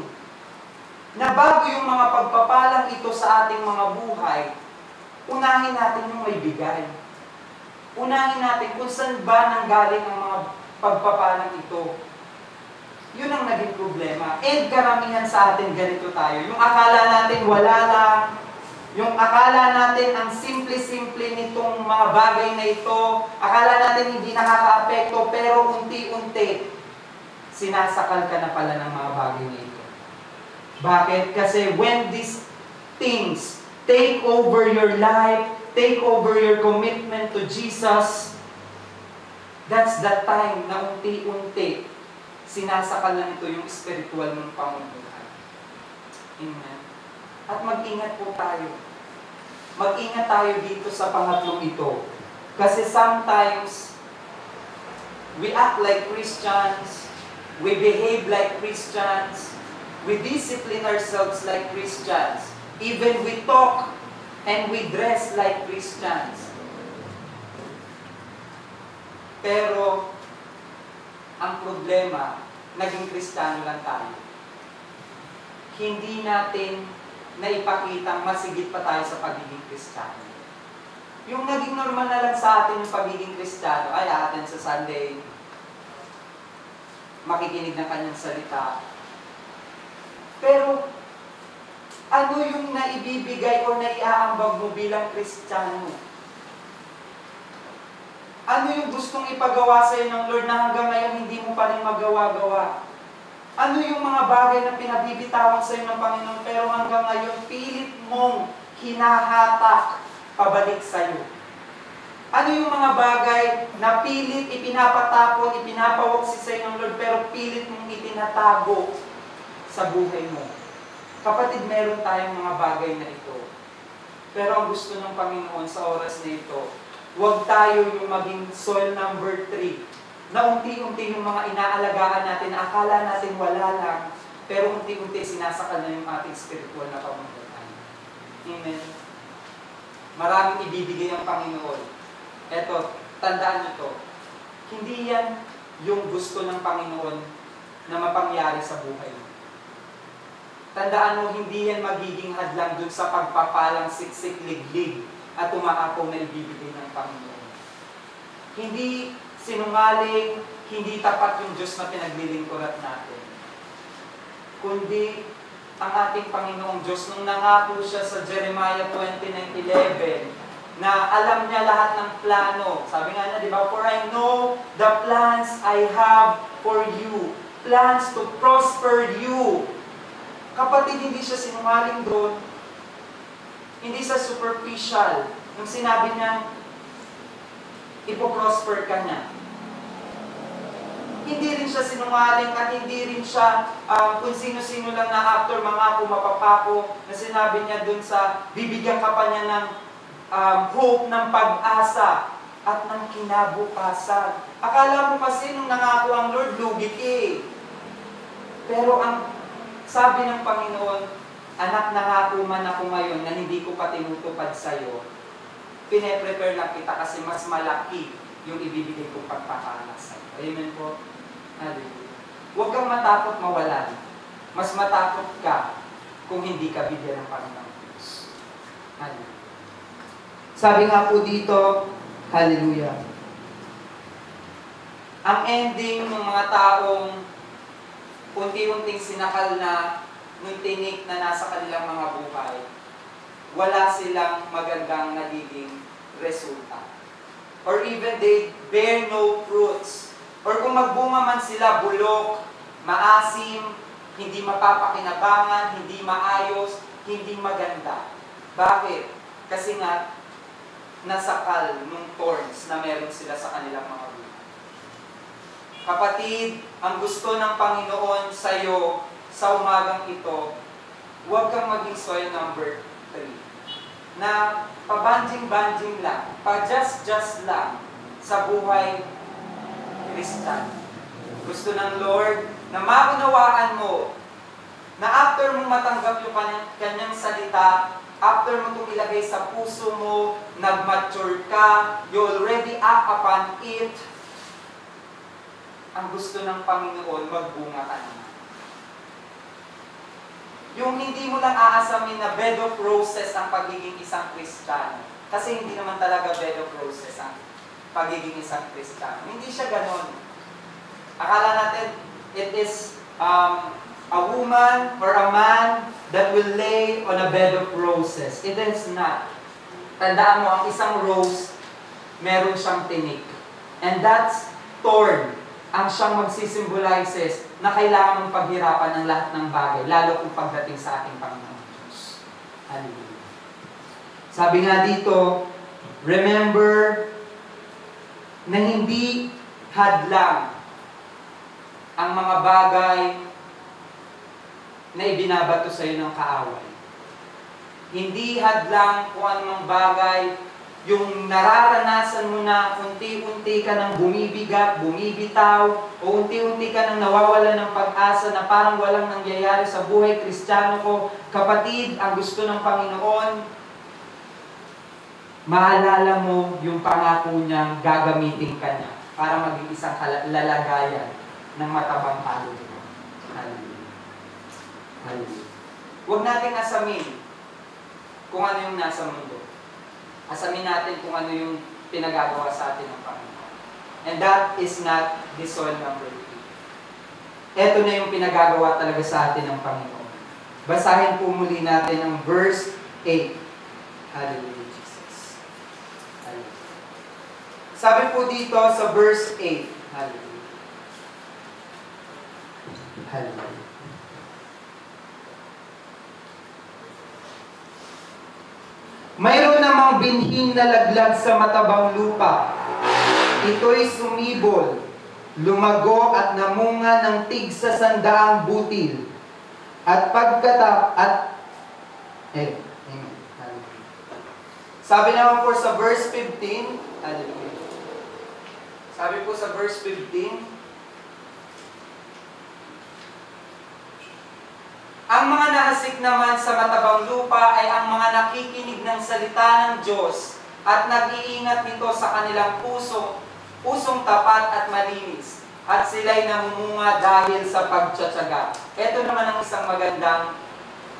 Na bago yung mga pagpapalang ito sa ating mga buhay, unahin natin yung may bigay. Unahin natin kung saan ba nanggaling ang mga pagpapalang ito. Yun ang naging problema. And karamihan sa atin, ganito tayo. Yung akala natin wala lang, yung akala natin ang simple-simple nitong mga bagay na ito, akala natin hindi nakaka-apekto, pero unti-unti, sinasakal ka na pala ng mga bagay na ito. Bakit? Kasi when these things take over your life, take over your commitment to Jesus, that's the time na unti-unti, sinasakal na nito yung spiritual mong pamumuhay. Amen. At mag-ingat po tayo. Mag-ingat tayo dito sa pangatlong ito. Kasi sometimes, we act like Christians, we behave like Christians, we discipline ourselves like Christians, even we talk and we dress like Christians. Pero, ang problema, naging Kristiyano lang tayo. Hindi natin naipakitang masigit pa tayo sa pagiging Kristiyano. Yung naging normal na lang sa atin yung pagiging Kristiyano, ay atin sa Sunday, makikinig ng kanyang salita. Pero, ano yung naibibigay o naiaambag mo bilang Kristiyano? Ano yung gustong ipagawa sa'yo ng Lord na hanggang ngayon hindi mo pa rin magawa-gawa? Ano yung mga bagay na pinabibitawan sa'yo ng Panginoon pero hanggang ngayon pilit mong hinahatak pabalik sa'yo? Ano yung mga bagay na pilit ipinapatapon, ipinapawagsi sa'yo ng Lord pero pilit mong itinatago sa buhay mo? Kapatid, meron tayong mga bagay na ito. Pero ang gusto ng Panginoon sa oras na ito, huwag tayo yung maging soil number 3, na unti-unti yung mga inaalagaan natin, na akala natin wala lang, pero unti-unti sinasakal na yung ating spiritual na pamumuhay. Amen. Maraming ibibigay ang Panginoon. Eto, tandaan nyo to. Hindi yan yung gusto ng Panginoon na mapangyari sa buhay mo. Tandaan mo, hindi yan magiging hadlang dun sa pagpapalang siksik-liglig at umaakaw na ibibigay ng Panginoon. Hindi sinungaling, hindi tapat yung Diyos na pinaglilingkuran natin. Kundi ang ating Panginoong Diyos, nung nangako siya sa Jeremiah 29:11, na alam niya lahat ng plano. Sabi nga niya, di ba? For I know the plans I have for you. Plans to prosper you. Kapatid, hindi siya sinungaling doon. Hindi siya superficial. Nung sinabi niya, ipoprosper ka niya. Hindi rin siya sinungaling at hindi rin siya kung sino-sino lang na actor, mga mapapako, na sinabi niya dun sa, bibigyan ka pa niya ng hope, ng pag-asa, at ng kinabukasan. Akala mo kasi nung nangako ang Lord, lugi eh. Pero ang sabi ng Panginoon, anak, nangako man ako ngayon na hindi ko pa tinutupad sa'yo, pine-prepare lang kita kasi mas malaki yung ibibigay kong pagpapala sa'yo. Amen po? Hallelujah. Huwag kang matakot mawalan. Mas matakot ka kung hindi ka bigyan ng Panginoon Diyos. Hallelujah. Sabi nga po dito, hallelujah, ang ending ng mga taong unti-unting sinakal na nung tinik na nasa kanilang mga buhay, wala silang magandang nagiging resulta. Or even they bear no fruits. Or kung magbunga man sila, bulok, maasim, hindi mapapakinabangan, hindi maayos, hindi maganda. Bakit? Kasi nga, nasakal nung thorns na meron sila sa kanilang mga buhay. Kapatid, ang gusto ng Panginoon sa iyo sa umagang ito, huwag kang maging soil number 3. Na pabanjing-banjing lang, pa-just lang sa buhay Kristan. Gusto ng Lord na maunawaan mo na after mong matanggap yung kanyang salita, after mo itong ilagay sa puso mo, nag-mature ka, you already act upon it, ang gusto ng Panginoon, magbunga ka naman. Yung hindi mo lang aasamin na bed of roses ang pagiging isang Kristiyano. Kasi hindi naman talaga bed of roses ang pagiging isang Kristiyano. Hindi siya ganon. Akala natin, it is a woman or a man that will lay on a bed of roses. It is not. Tandaan mo, ang isang rose, meron siyang tinik. And that's thorn. Ang siyang magsisymbolizes na kailangan mong paghirapan ng lahat ng bagay, lalo kung pagdating sa ating Panginoon Diyos. Hallelujah. Sabi nga dito, remember na hindi hadlang ang mga bagay na ibinabato sa iyo ng kaaway. Hindi hadlang kung anong bagay, yung nararanasan mo na unti-unti ka nang bumibigat, bumibitaw, o unti-unti ka nang nawawala ng pag-asa na parang walang nangyayari sa buhay Kristiyano ko. Kapatid, ang gusto ng Panginoon, maalala mo yung pangako niyang gagamitin ka niya para maging isang lalagayan ng matabang kaluluwa. Hallelujah. Hallelujah. Huwag natin asamin kung ano yung nasa mundo. Asamin natin kung ano yung pinagagawa sa atin ng Panginoon. And that is not the soil number 3. Ito na yung pinagagawa talaga sa atin ng Panginoon. Basahin po muli natin ang verse 8. Hallelujah, Jesus. Hallelujah. Sabi po dito sa verse 8. Hallelujah. Hallelujah. Mayroon namang binhing na laglag sa matabang lupa. Ito'y sumibol, lumago at namunga ng tig sa 100 butil. At pagkatap at amen. Sabi naman po sa verse 15, hallelujah. Sabi po sa verse 15, ang mga nahasik naman sa matabang lupa ay ang mga nakikinig ng salita ng Diyos at nag-iingat nito sa kanilang pusong tapat at malinis. At sila'y namumunga dahil sa pagtsatsaga. Ito naman ang isang magandang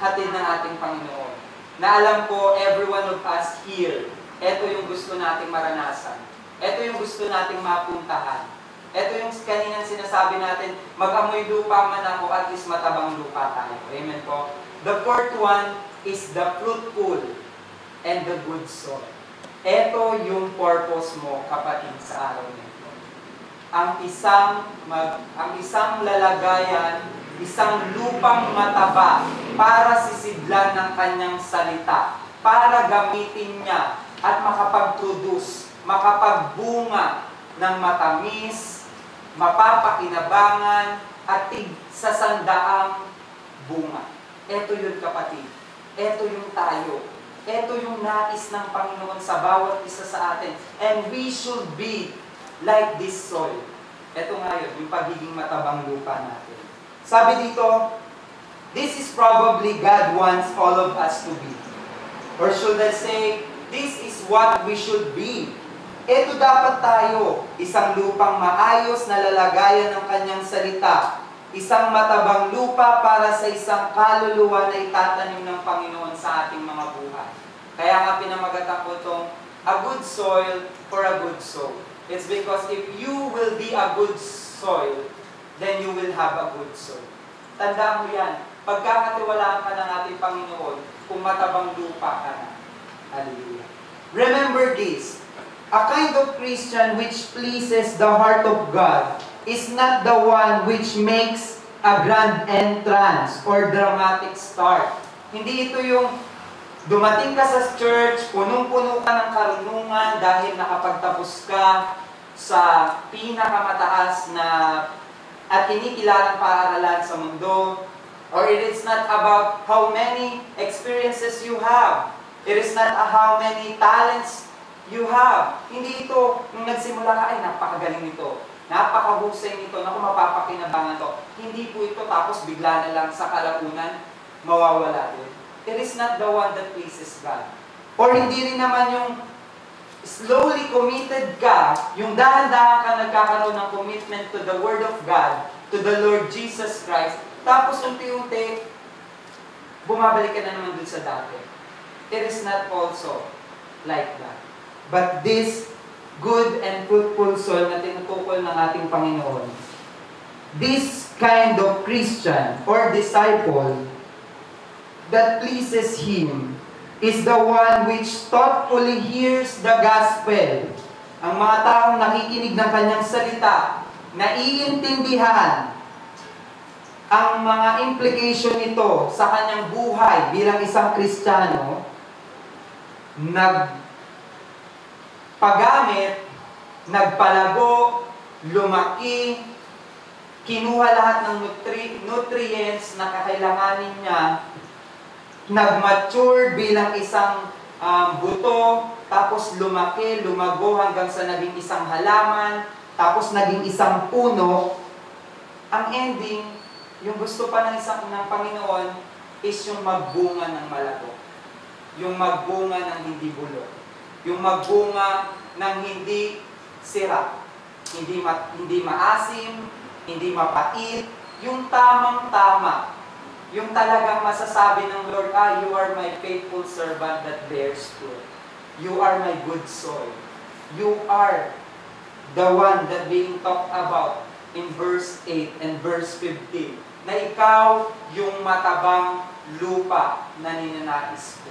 hatid ng ating Panginoon. Na alam ko, every one of us here, ito yung gusto nating maranasan. Ito yung gusto nating mapuntahan. Ito yung kaninang sinasabi natin, mag-amoy lupa man ako, at least matabang lupa tayo. Amen po. The fourth one is the fruitful and the good soil. Ito yung purpose mo, kapatid, sa araw nito. Ang isang lalagayan, isang lupang mataba para sisidlan ng kanyang salita, para gamitin niya at makapag-produce, makapagbunga ng matamis, mapapakinabangan, at sasandaang bunga. Ito yun, kapatid. Ito yung tayo. Ito yung nais ng Panginoon sa bawat isa sa atin. And we should be like this soil. Ito nga yun, yung pagiging matabang lupa natin. Sabi dito, this is probably God wants all of us to be. Or should I say, this is what we should be. Ito dapat tayo, isang lupang maayos na lalagayan ng kanyang salita. Isang matabang lupa para sa isang kaluluwa na itatanim ng Panginoon sa ating mga buhay. Kaya nga pinamagatan ko itong a good soil for a good soul. It's because if you will be a good soil, then you will have a good soul. Tandaan mo yan. Pagkakatiwalaan ka ng ating Panginoon, kung matabang lupa ka na. Hallelujah. Remember this. A kind of Christian which pleases the heart of God is not the one which makes a grand entrance or dramatic start. Hindi ito yung dumating ka sa church, punong-puno ka ng karunungan dahil nakapagtapos ka sa pinakamataas na at kinikilalang paaralan sa mundo. Or it is not about how many experiences you have. It is not how many talents you have. Hindi ito, nung nagsimula ka, ay napakagaling nito. Napakahusay nito, naku mapapakinabangan to. Hindi po ito tapos bigla na lang sa kalaunan, mawawala din. It is not the one that pleases God. Or hindi rin naman yung slowly committed ka, yung dahan-dahan ka nagkakaroon ng commitment to the Word of God, to the Lord Jesus Christ, tapos unti-unti, bumabalik ka na naman dun sa dati. It is not also like that. But this good and fruitful soil na tinutukol ng ating Panginoon, this kind of Christian or disciple that pleases Him is the one which thoughtfully hears the gospel. Ang mga taong nakikinig ng kanyang salita, naiintindihan ang mga implication nito sa kanyang buhay bilang isang Kristiyano, nagpagamit, nagpalago, lumaki, kinuha lahat ng nutrients na kakailanganin niya, nag-mature bilang isang buto, tapos lumaki, lumago hanggang sa naging isang halaman, tapos naging isang puno. Ang ending, yung gusto pa ng Panginoon is yung magbunga ng malago. Yung magbunga ng hindi bulok. Yung magbunga ng hindi sira. Hindi maasim, hindi mapait. Yung tamang-tama. Yung talagang masasabi ng Lord, you are my faithful servant that bears fruit. You are my good soil. You are the one that being talked about in verse 8 and verse 15. Na ikaw yung matabang lupa na ninanais ko.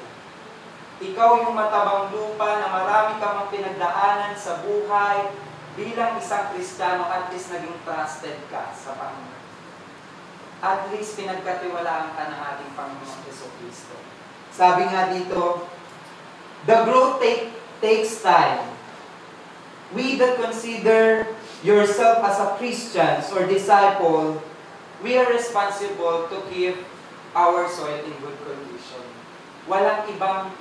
Ikaw yung matabang lupa na marami ka mang pinagdaanan sa buhay bilang isang Kristiyano, at least naging trusted ka sa Panginoon. At least pinagkatiwalaan ka ng ating Panginoon Jesucristo. Sabi nga dito, the growth takes time. We that consider yourself as a Christian or disciple, we are responsible to keep our soil in good condition. Walang ibang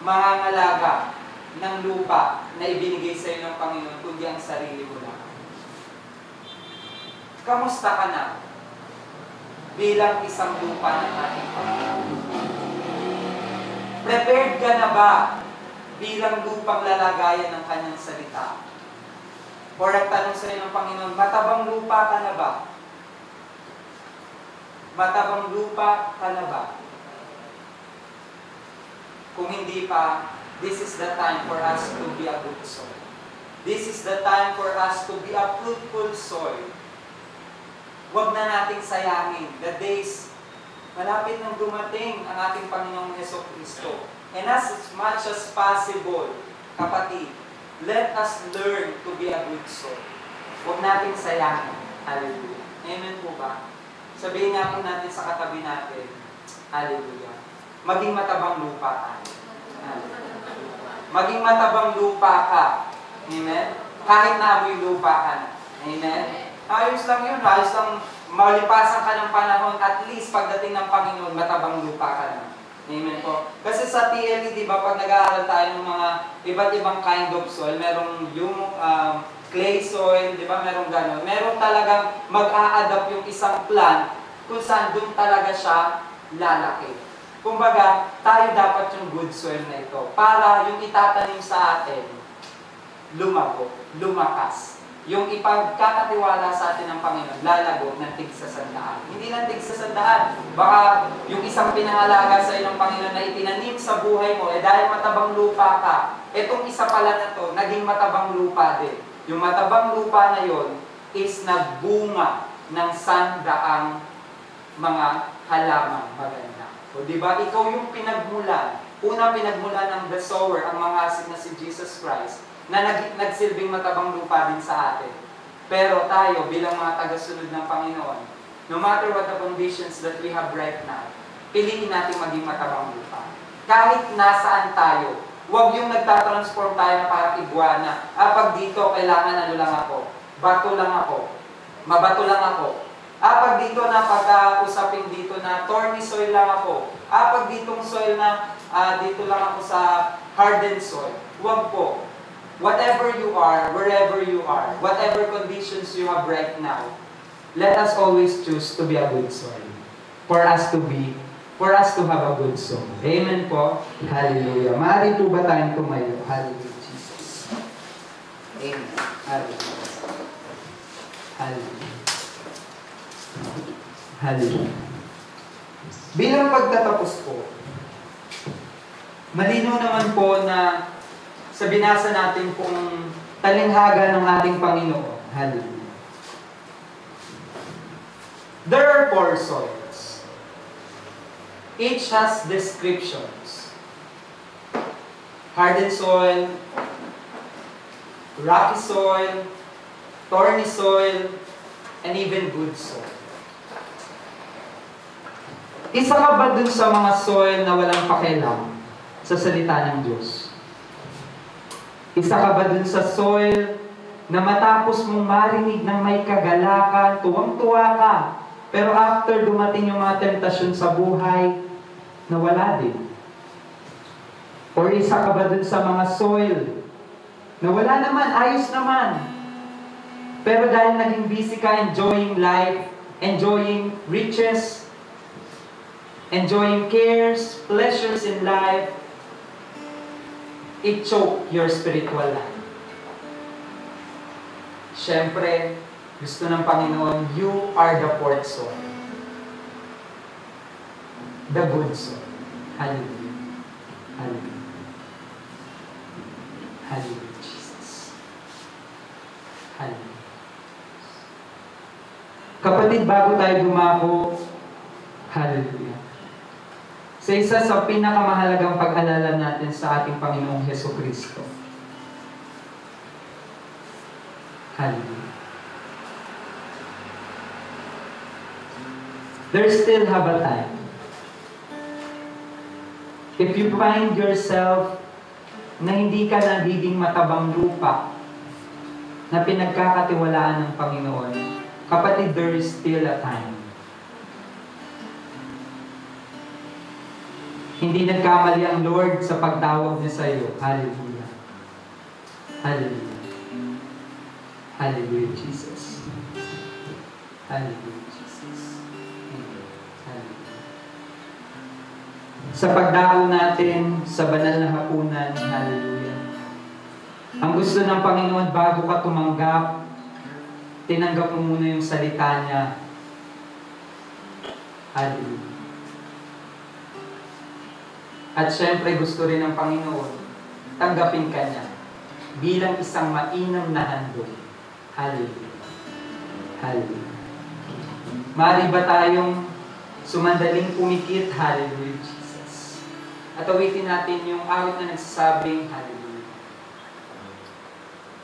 mangangalaga ng lupa na ibinigay sa iyo ng Panginoon kundi ang sarili mo lang. Kamusta ka na bilang isang lupa ng ating Panginoon? Prepared ka na ba bilang lupang lalagayan ng kanyang salita? Or ang tanong sa iyo ng Panginoon, matabang lupa ka na ba? Matabang lupa ka na ba? Kung hindi pa, this is the time for us to be a good soil. This is the time for us to be a fruitful soil. Huwag na nating sayangin the days malapit nang dumating ang ating Panginoong Jesucristo. And as much as possible, kapatid, let us learn to be a good soul. Huwag natin sayangin. Hallelujah. Amen po ba? Sabihin nga po natin sa katabi natin, hallelujah. Maging matabang lupa tayo. Maging matabang lupa ka. Amen? Kahit na amoy lupa ka na. Amen? Ayos lang yun. Ayos lang malipasan ka ng panahon. At least pagdating ng Panginoon, matabang lupa ka na. Amen po. Kasi sa TLE, di ba, pag nag-aaral tayo ng mga iba't ibang kind of soil, merong yung clay soil, di ba, merong gano'n. Merong talagang mag-a-adapt yung isang plant kung saan doon talaga siya lalaki. Kumbaga, tayo dapat yung good soil na ito para yung itatanim sa atin, lumago, lumakas. Yung ipagkakatiwala sa atin ng Panginoon, lalago ng tig-100. Hindi lang tig-100. Baka yung isang pinahalaga sa iyo ng Panginoon na itinanim sa buhay mo, dahil matabang lupa ka, etong isa pala na to, naging matabang lupa din. Yung matabang lupa na yon is nagbunga ng 100 mga halamang maganda. O diba, ikaw yung pinagmulan. Una pinagmulan ng the sower, ang mga asin na si Jesus Christ, na nagsilbing matabang lupa din sa atin. Pero tayo, bilang mga tagasunod ng Panginoon, no matter what the conditions that we have right now, piliin natin maging matabang lupa. Kahit nasaan tayo, huwag yung nagtatransform tayo na parang iguana. Pag dito, kailangan ano lang ako, bato lang ako, mabato lang ako. Pag dito na pag-usapin dito na thorny soil lang ako. Pag ditong soil na dito lang ako sa hardened soil. Huwag po. Whatever you are, wherever you are, whatever conditions you have right now, let us always choose to be a good soil. For us to have a good soul. Amen po. Hallelujah. Maaari po ba tayong tumayo? Hallelujah, Jesus. Amen. Hallelujah. Hallelujah. Hallelujah. Bilang pagtatapos po, malinaw naman po na sa binasa natin pong talinghaga ng ating Panginoon. Hallelujah. There are 4 soils. Each has descriptions. Hardened soil, rocky soil, thorny soil, and even good soil. Isa ka ba dun sa mga soil na walang pakialam sa salita ng Diyos? Isa ka ba dun sa soil na matapos mong marinig ng may kagalakan, tuwang-tuwa ka, pero after dumating yung mga tentasyon sa buhay, nawala din? Or isa ka ba dun sa mga soil na wala naman, ayos naman, pero dahil naging busy ka enjoying life, enjoying riches, enjoying cares, pleasures in life, it choke your spiritual life. Siyempre, gusto ng Panginoon, you are the 4th soil. The good soil. Hallelujah. Hallelujah. Hallelujah, Jesus. Hallelujah. Kapatid, bago tayo dumako, hallelujah. Sa isa sa pinakamahalagang pag-alala natin sa ating Panginoong Hesukristo. Hallelujah. There still have a time. If you find yourself na hindi ka nagiging matabang lupa na pinagkakatiwalaan ng Panginoon, kapatid, there is still a time. Hindi nagkamali ang Lord sa pagtawag niya sa iyo. Hallelujah. Hallelujah. Hallelujah, Jesus. Hallelujah, Jesus. Hallelujah. Sa pagdako natin sa banal na hapunan, hallelujah. Ang gusto ng Panginoon, bago ka tumanggap, tinanggap mo muna yung salita niya. Hallelujah. At syempre gusto rin ng Panginoon, tanggapin ka niya bilang isang mainam na handog. Hallelujah. Hallelujah. Maaari ba tayong sumandaling pumikit? Hallelujah, Jesus. At awitin natin yung awit na nagsasabing, Hallelujah.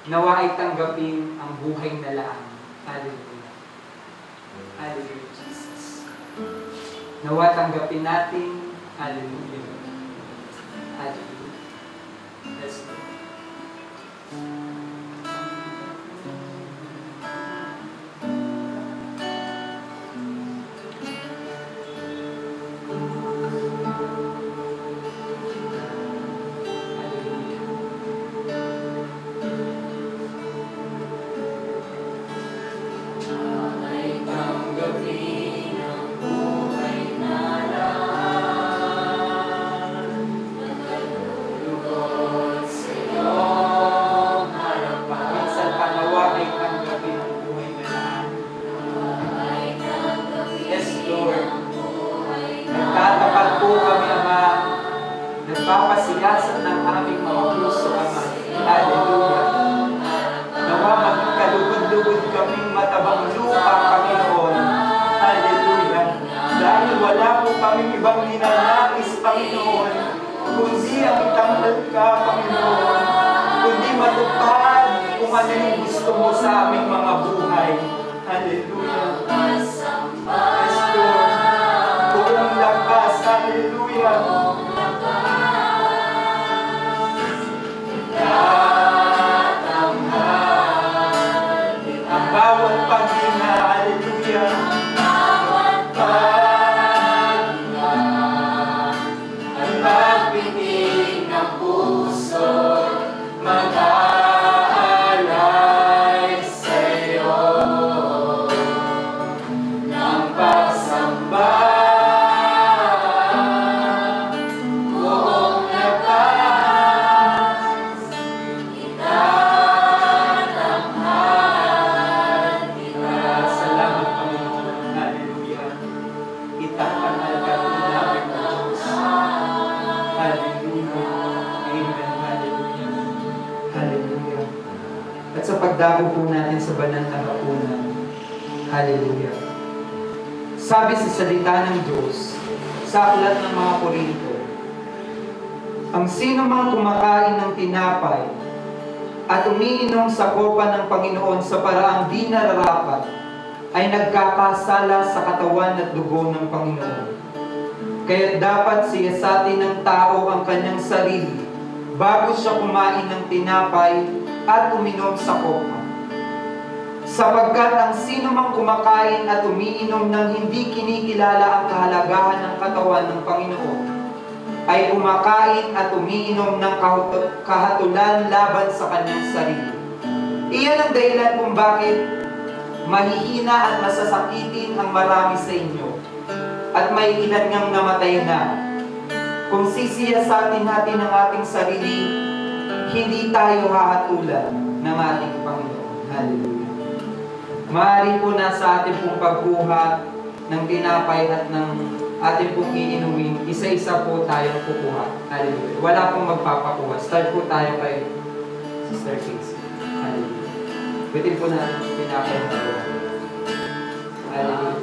Nawa ay tanggapin ang buhay na laang. Hallelujah. Hallelujah, Jesus. Nawa tanggapin natin. Hallelujah. Hallelujah. Let's go. Nagpapasiyasan ng aming mga puso, Ama. Hallelujah. Nawa maging kalugod-lugod kaming matabang lupa, Panginoon. Hallelujah. Dahil wala po kaming ibang ninanais, Panginoon, kundi ang itanggap ka, Panginoon. Kundi matupad kung ano yung gusto mo sa aming mga buhay. Hallelujah. Yes, Lord. Buong lakas. Hallelujah. Ang bawat paghinga, hallelujah. Bawat paghinga, ang pagpitig ng puso, mag-aalay sa'yo ng pagsamba. Pagdako po natin sa banal na hapunan. Hallelujah. Sabi sa salita ng Diyos, sa aklat ng mga Korinto, ang sino mang kumakain ng tinapay at umiinom sa kopa ng Panginoon sa paraang di nararapat, ay nagkakasala sa katawan at dugo ng Panginoon. Kaya dapat siyasatin ng tao ang kanyang sarili bago siya kumain ng tinapay at uminom sa kopa. Sapagkat ang sino mang kumakain at umiinom ng hindi kinikilala ang kahalagahan ng katawan ng Panginoon, ay kumakain at umiinom ng kahatulan laban sa kanyang sarili. Iyan ang dahilan kung bakit mahihina at masasakitin ang marami sa inyo, at may ilan ngang namatay na. Kung sisiyasatin natin ang ating sarili, hindi tayo hahatulan ng ating Panginoon. Hallelujah. Maaari po nasa ating pong pagkuha ng tinapay at ng ating pong iinumin, isa-isa po tayong kukuha. Hallelujah. Wala pong magpapakuha. Start po tayo kay Sister Casey. Hallelujah. Bitin po natin yung tinapay na po. Hallelujah.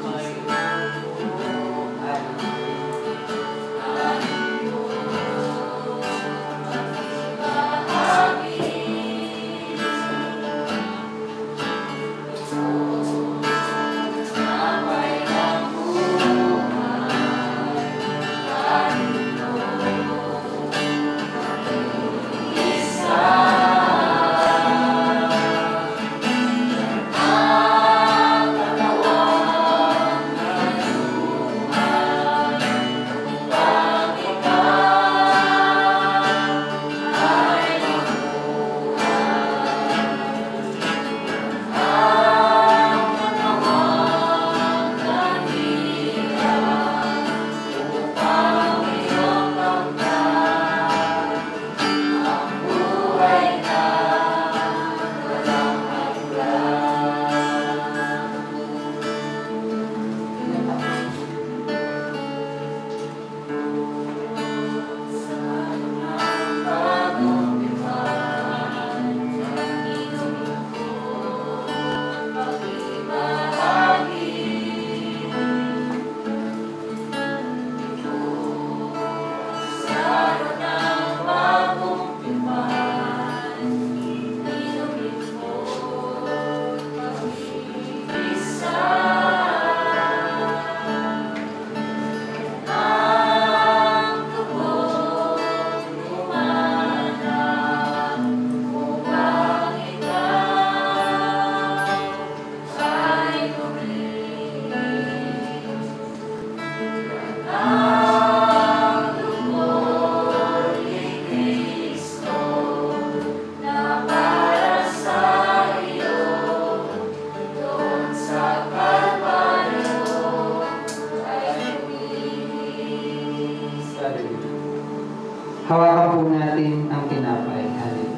Hawakan po natin ang tinapay. Hallelujah.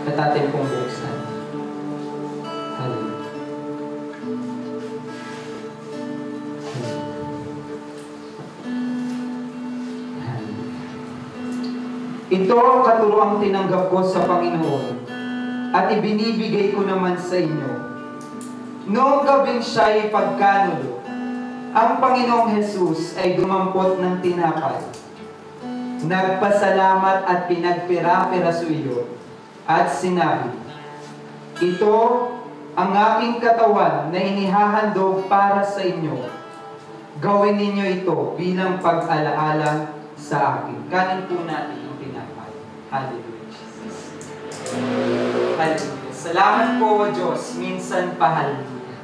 At atin pong buksan. Hallelujah. Ito ang katuroang tinanggap ko sa Panginoon at ibinibigay ko naman sa inyo. Noong gabing siya'y pagkanulo, ang Panginoong Jesus ay dumampot ng tinapay. Nagpasalamat at pinagpira-pira sa iyo at sinabi, ito ang aking katawan na inihahandog para sa inyo. Gawin ninyo ito bilang pag-alaala sa akin. Kanin po natin ang tinapay. Hallelujah, Jesus. Hallelujah. Salamat po, Diyos. Minsan pa, hallelujah.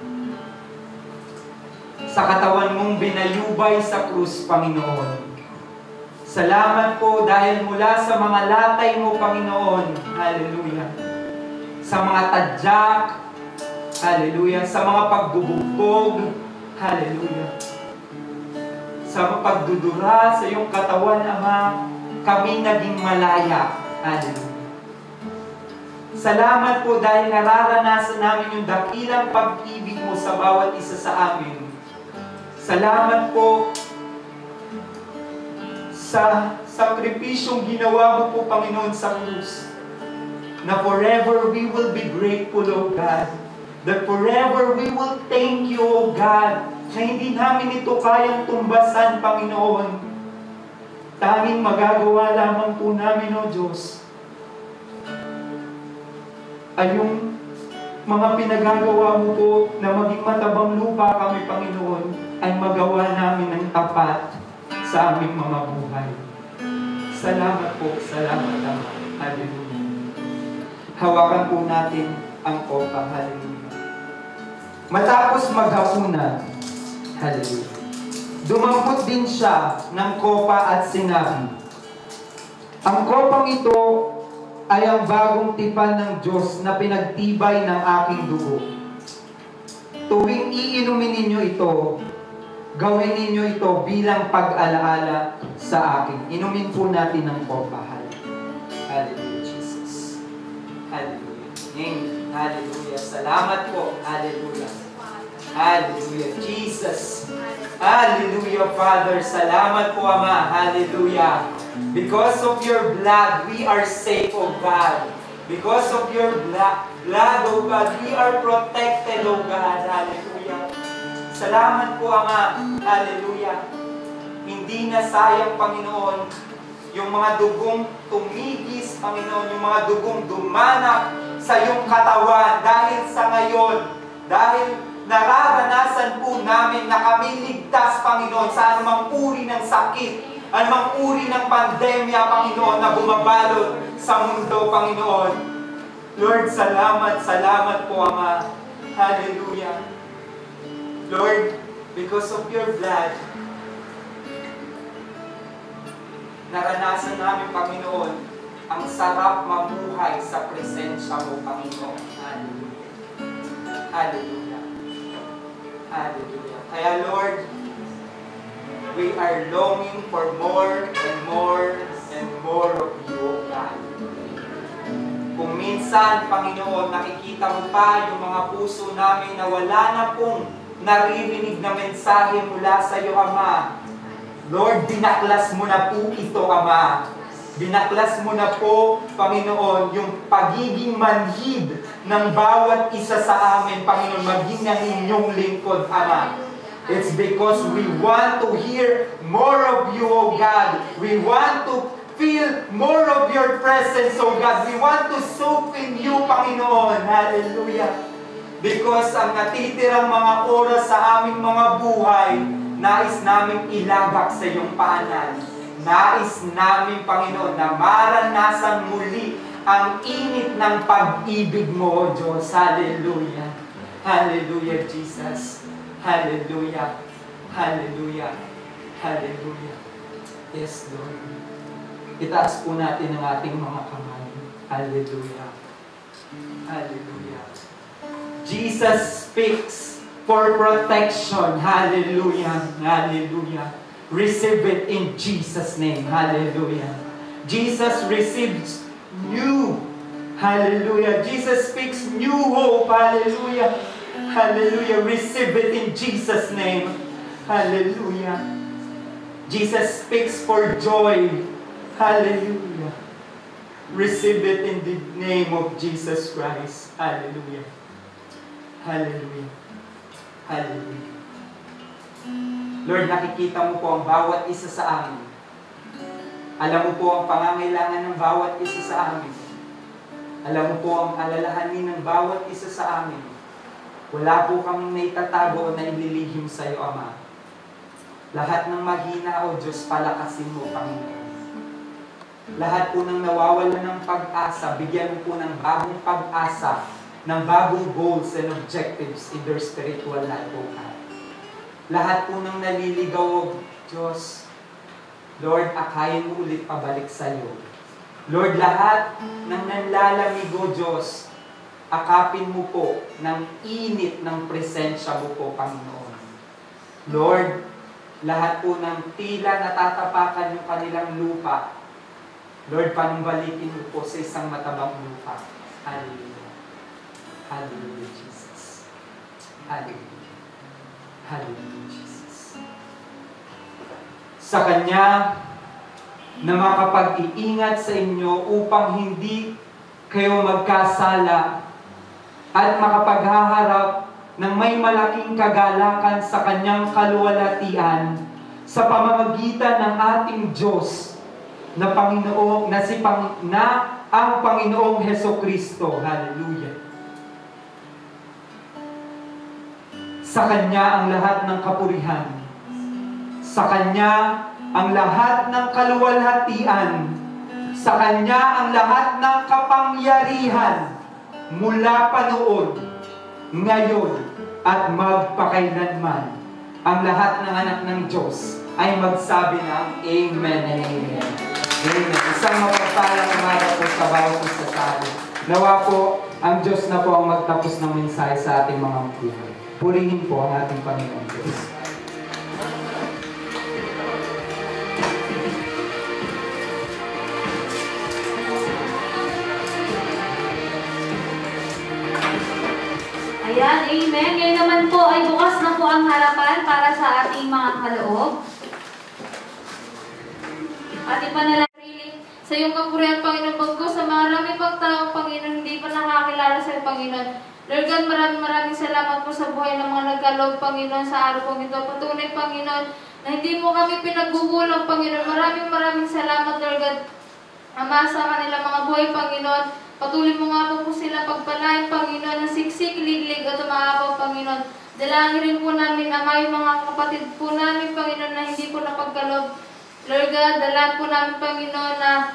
Sa katawan mong binayubay sa krus, Panginoon. Salamat po dahil mula sa mga latay mo, Panginoon. Hallelujah. Sa mga tadyak. Hallelujah. Sa mga pagbubugbog. Hallelujah. Sa pagdudura sa iyong katawan, Ama, kami naging malaya. Hallelujah. Salamat po dahil nararanasan namin yung dakilang pag-ibig mo sa bawat isa sa amin. Salamat po sa sakripisyong ginawa mo po, Panginoon, sa krus. Na forever we will be grateful, O God. That forever we will thank you, O God, na hindi namin ito kayang tumbasan, Panginoon. Tanging magagawa lamang po namin, O Diyos, ay yung mga pinagagawa mo po na maging matabang lupa kami, Panginoon, ay magawa namin ng tapat sa aming mga buhay. Salamat po, salamat Ama. Hallelujah. Hawakan po natin ang kopa. Hallelujah. Matapos maghapunan, hallelujah, dumampot din siya ng kopa at sinabi, ang kopang ito ay ang bagong tipan ng Diyos na pinagtibay ng aking dugo. Tuwing iinumin ninyo ito, gawin ninyo ito bilang pag-alaala sa akin. Inumin po natin ng kopa. Hallelujah, Jesus. Hallelujah. Amen. Hallelujah. Salamat po. Hallelujah. Hallelujah. Jesus. Hallelujah, Father. Salamat po, Ama. Hallelujah. Because of your blood, we are safe, O God. Because of your blood, O God, we are protected, O God. Hallelujah. Salamat po, Ama. Hallelujah. Hindi na sayang, Panginoon, yung mga dugong tumigis, Panginoon, yung mga dugong dumanak sa iyong katawan. Dahil sa ngayon, dahil nararanasan po namin na kami ligtas, Panginoon, sa anumang uri ng sakit, anumang uri ng pandemya, Panginoon, na bumabalot sa mundo, Panginoon. Lord, salamat, salamat po, Ama. Hallelujah. Lord, because of your blood, naranasan namin, Panginoon, ang sarap mamuhay sa presensya mo, Panginoon. Hallelujah. Hallelujah. Hallelujah. Kaya, Lord, we are longing for more and more and more of you, God. Kung minsan, Panginoon, nakikita mo pa yung mga puso namin na wala na pong naririnig na mensahe mula sa iyo, Ama. Lord, binaklas mo na po ito, Ama. Binaklas mo na po, Panginoon, yung pagiging manhid ng bawat isa sa amin, Panginoon, maging ng inyong lingkod, Ama. It's because we want to hear more of you, O God. We want to feel more of your presence, O God. We want to soak in you, Panginoon. Hallelujah. Because ang natitirang mga oras sa aming mga buhay, nais namin ilagak sa iyong paanan. Nais namin, Panginoon, na maranasan muli ang init ng pag-ibig mo, O Diyos. Hallelujah. Hallelujah, Jesus. Hallelujah. Hallelujah. Hallelujah. Yes, Lord. Itaas po natin ang ating mga kamay. Hallelujah. Hallelujah. Jesus speaks for protection. Hallelujah. Hallelujah. Receive it in Jesus' name. Hallelujah. Jesus receives new. Hallelujah. Jesus speaks new hope. Hallelujah. Hallelujah. Receive it in Jesus' name. Hallelujah. Jesus speaks for joy. Hallelujah. Receive it in the name of Jesus Christ. Hallelujah. Hallelujah. Hallelujah. Lord, nakikita mo po ang bawat isa sa amin. Alam mo po ang pangangailangan ng bawat isa sa amin. Alam mo po ang alalahanin ng bawat isa sa amin. Wala po kaming naitatago na ililihim sa iyo, Ama. Lahat ng mahina, O Diyos, palakasin mo, Panginoon. Lahat po ng nawawala ng pag-asa, bigyan mo po ng bagong pag-asa, ng bagong goals and objectives in their spiritual life, O God. Lahat po ng naliligaw, O Diyos, Lord, akayin mo ulit pabalik sa iyo. Lord, lahat ng nanlalamig, O Diyos, akapin mo po ng init ng presensya mo po, Panginoon. Lord, lahat po ng tila natatapakan yung kanilang lupa, Lord, panumbalikin mo po sa isang matabang lupa. Hallelujah. Hallelujah, Jesus. Hallelujah. Hallelujah, Jesus. Sa Kanya na makapag-iingat sa inyo upang hindi kayo magkasala at makapaghaharap ng may malaking kagalakan sa Kanyang kaluwalhatian sa pamamagitan ng ating Diyos na Panginoong ang Panginoong Hesukristo. Hallelujah. Sa Kanya ang lahat ng kapurihan. Sa Kanya ang lahat ng kaluwalhatian. Sa Kanya ang lahat ng kapangyarihan mula pa noon, ngayon, at magpakailanman. Ang lahat ng anak ng Diyos ay magsabi ng Amen and Amen. Amen. Isang mapagpalang umaga po sa bawat isa sa atin. Nawa po, ang Diyos na po ang magtapos ng mensahe sa ating mga buhay. Purihin po ang ating Panginoon Diyos. Ayan, amen. Ngayon naman po ay bukas na po ang harapan para sa ating mga kaloob. At ipanalangin sa iyong kapurihan, Panginoon, bago sa marami pang tao, Panginoon, hindi pa nakakilala sa iyo, Panginoon. Lord God, maraming salamat po sa buhay ng mga nagkaloob, Panginoon, sa araw pong ito. Patunay, Panginoon, na hindi mo kami pinaggugulang, Panginoon. Maraming salamat, Lord God. Ama, sa kanila mga buhay, Panginoon. Patuloy mo nga po sila pagpalain, Panginoon, ng siksik, liglig at umaapaw, Panginoon. Dalangin rin po namin, Ama, yung mga kapatid po namin, Panginoon, na hindi po napagkaloob. Lord God, dalangin po namin, Panginoon, na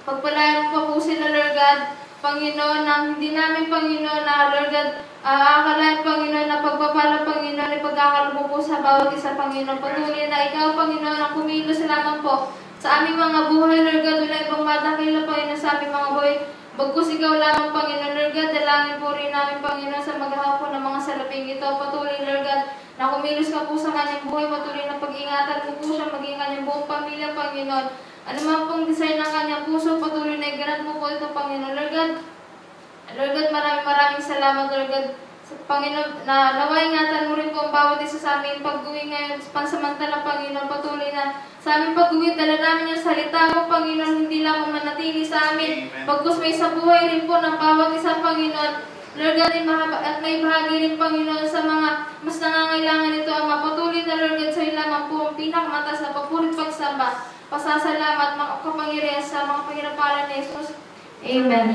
pagpalain mo po sila, Lord God. Panginoon, na hindi namin, Panginoon, na Lord God, akalain, Panginoon, na pagpapala, Panginoon, ipagkakaloob po sa bawat isa, Panginoon. Patuloy na ikaw, Panginoon, ang kumilos lamang po sa aming mga buhay, Lord God. Wala ibang madakila, Panginoon, sa aming mga buhay. Bagkus ikaw lamang, Panginoon, Lord God. Dalangin po rin namin, Panginoon, sa maghahapon ng mga salaping ito. Patuloy, Lord God, na kumilos ka po sa kanyang buhay. Patuloy na pag-ingatan mo po siya, maging kanyang buong pamilya, Panginoon. Ano man pong design ng kanyang puso, patuloy na igaran mo po ito, Panginoon. Lord God, maraming salamat, Lord God. Panginoon, na naway ingatan mo rin po ang bawat isa sa amin pag-uwi ngayon, pansamantala, Panginoon. Patuloy na sa aming pag-uwi, dala namin yung salita mo, Panginoon, hindi lamang manatili sa amin. Pagkus may sa buhay rin po ng bawat isa, Panginoon. Lord God, at may bahagi rin, Panginoon, sa mga mas nangangailangan nito, Ama. Patuloy na, Lord God, sa'yo lamang po ang pinakamatas na papurit pagsamba. Pasasalamat, mga kapangyarihan sa mga panginapalan ni Jesus. Amen.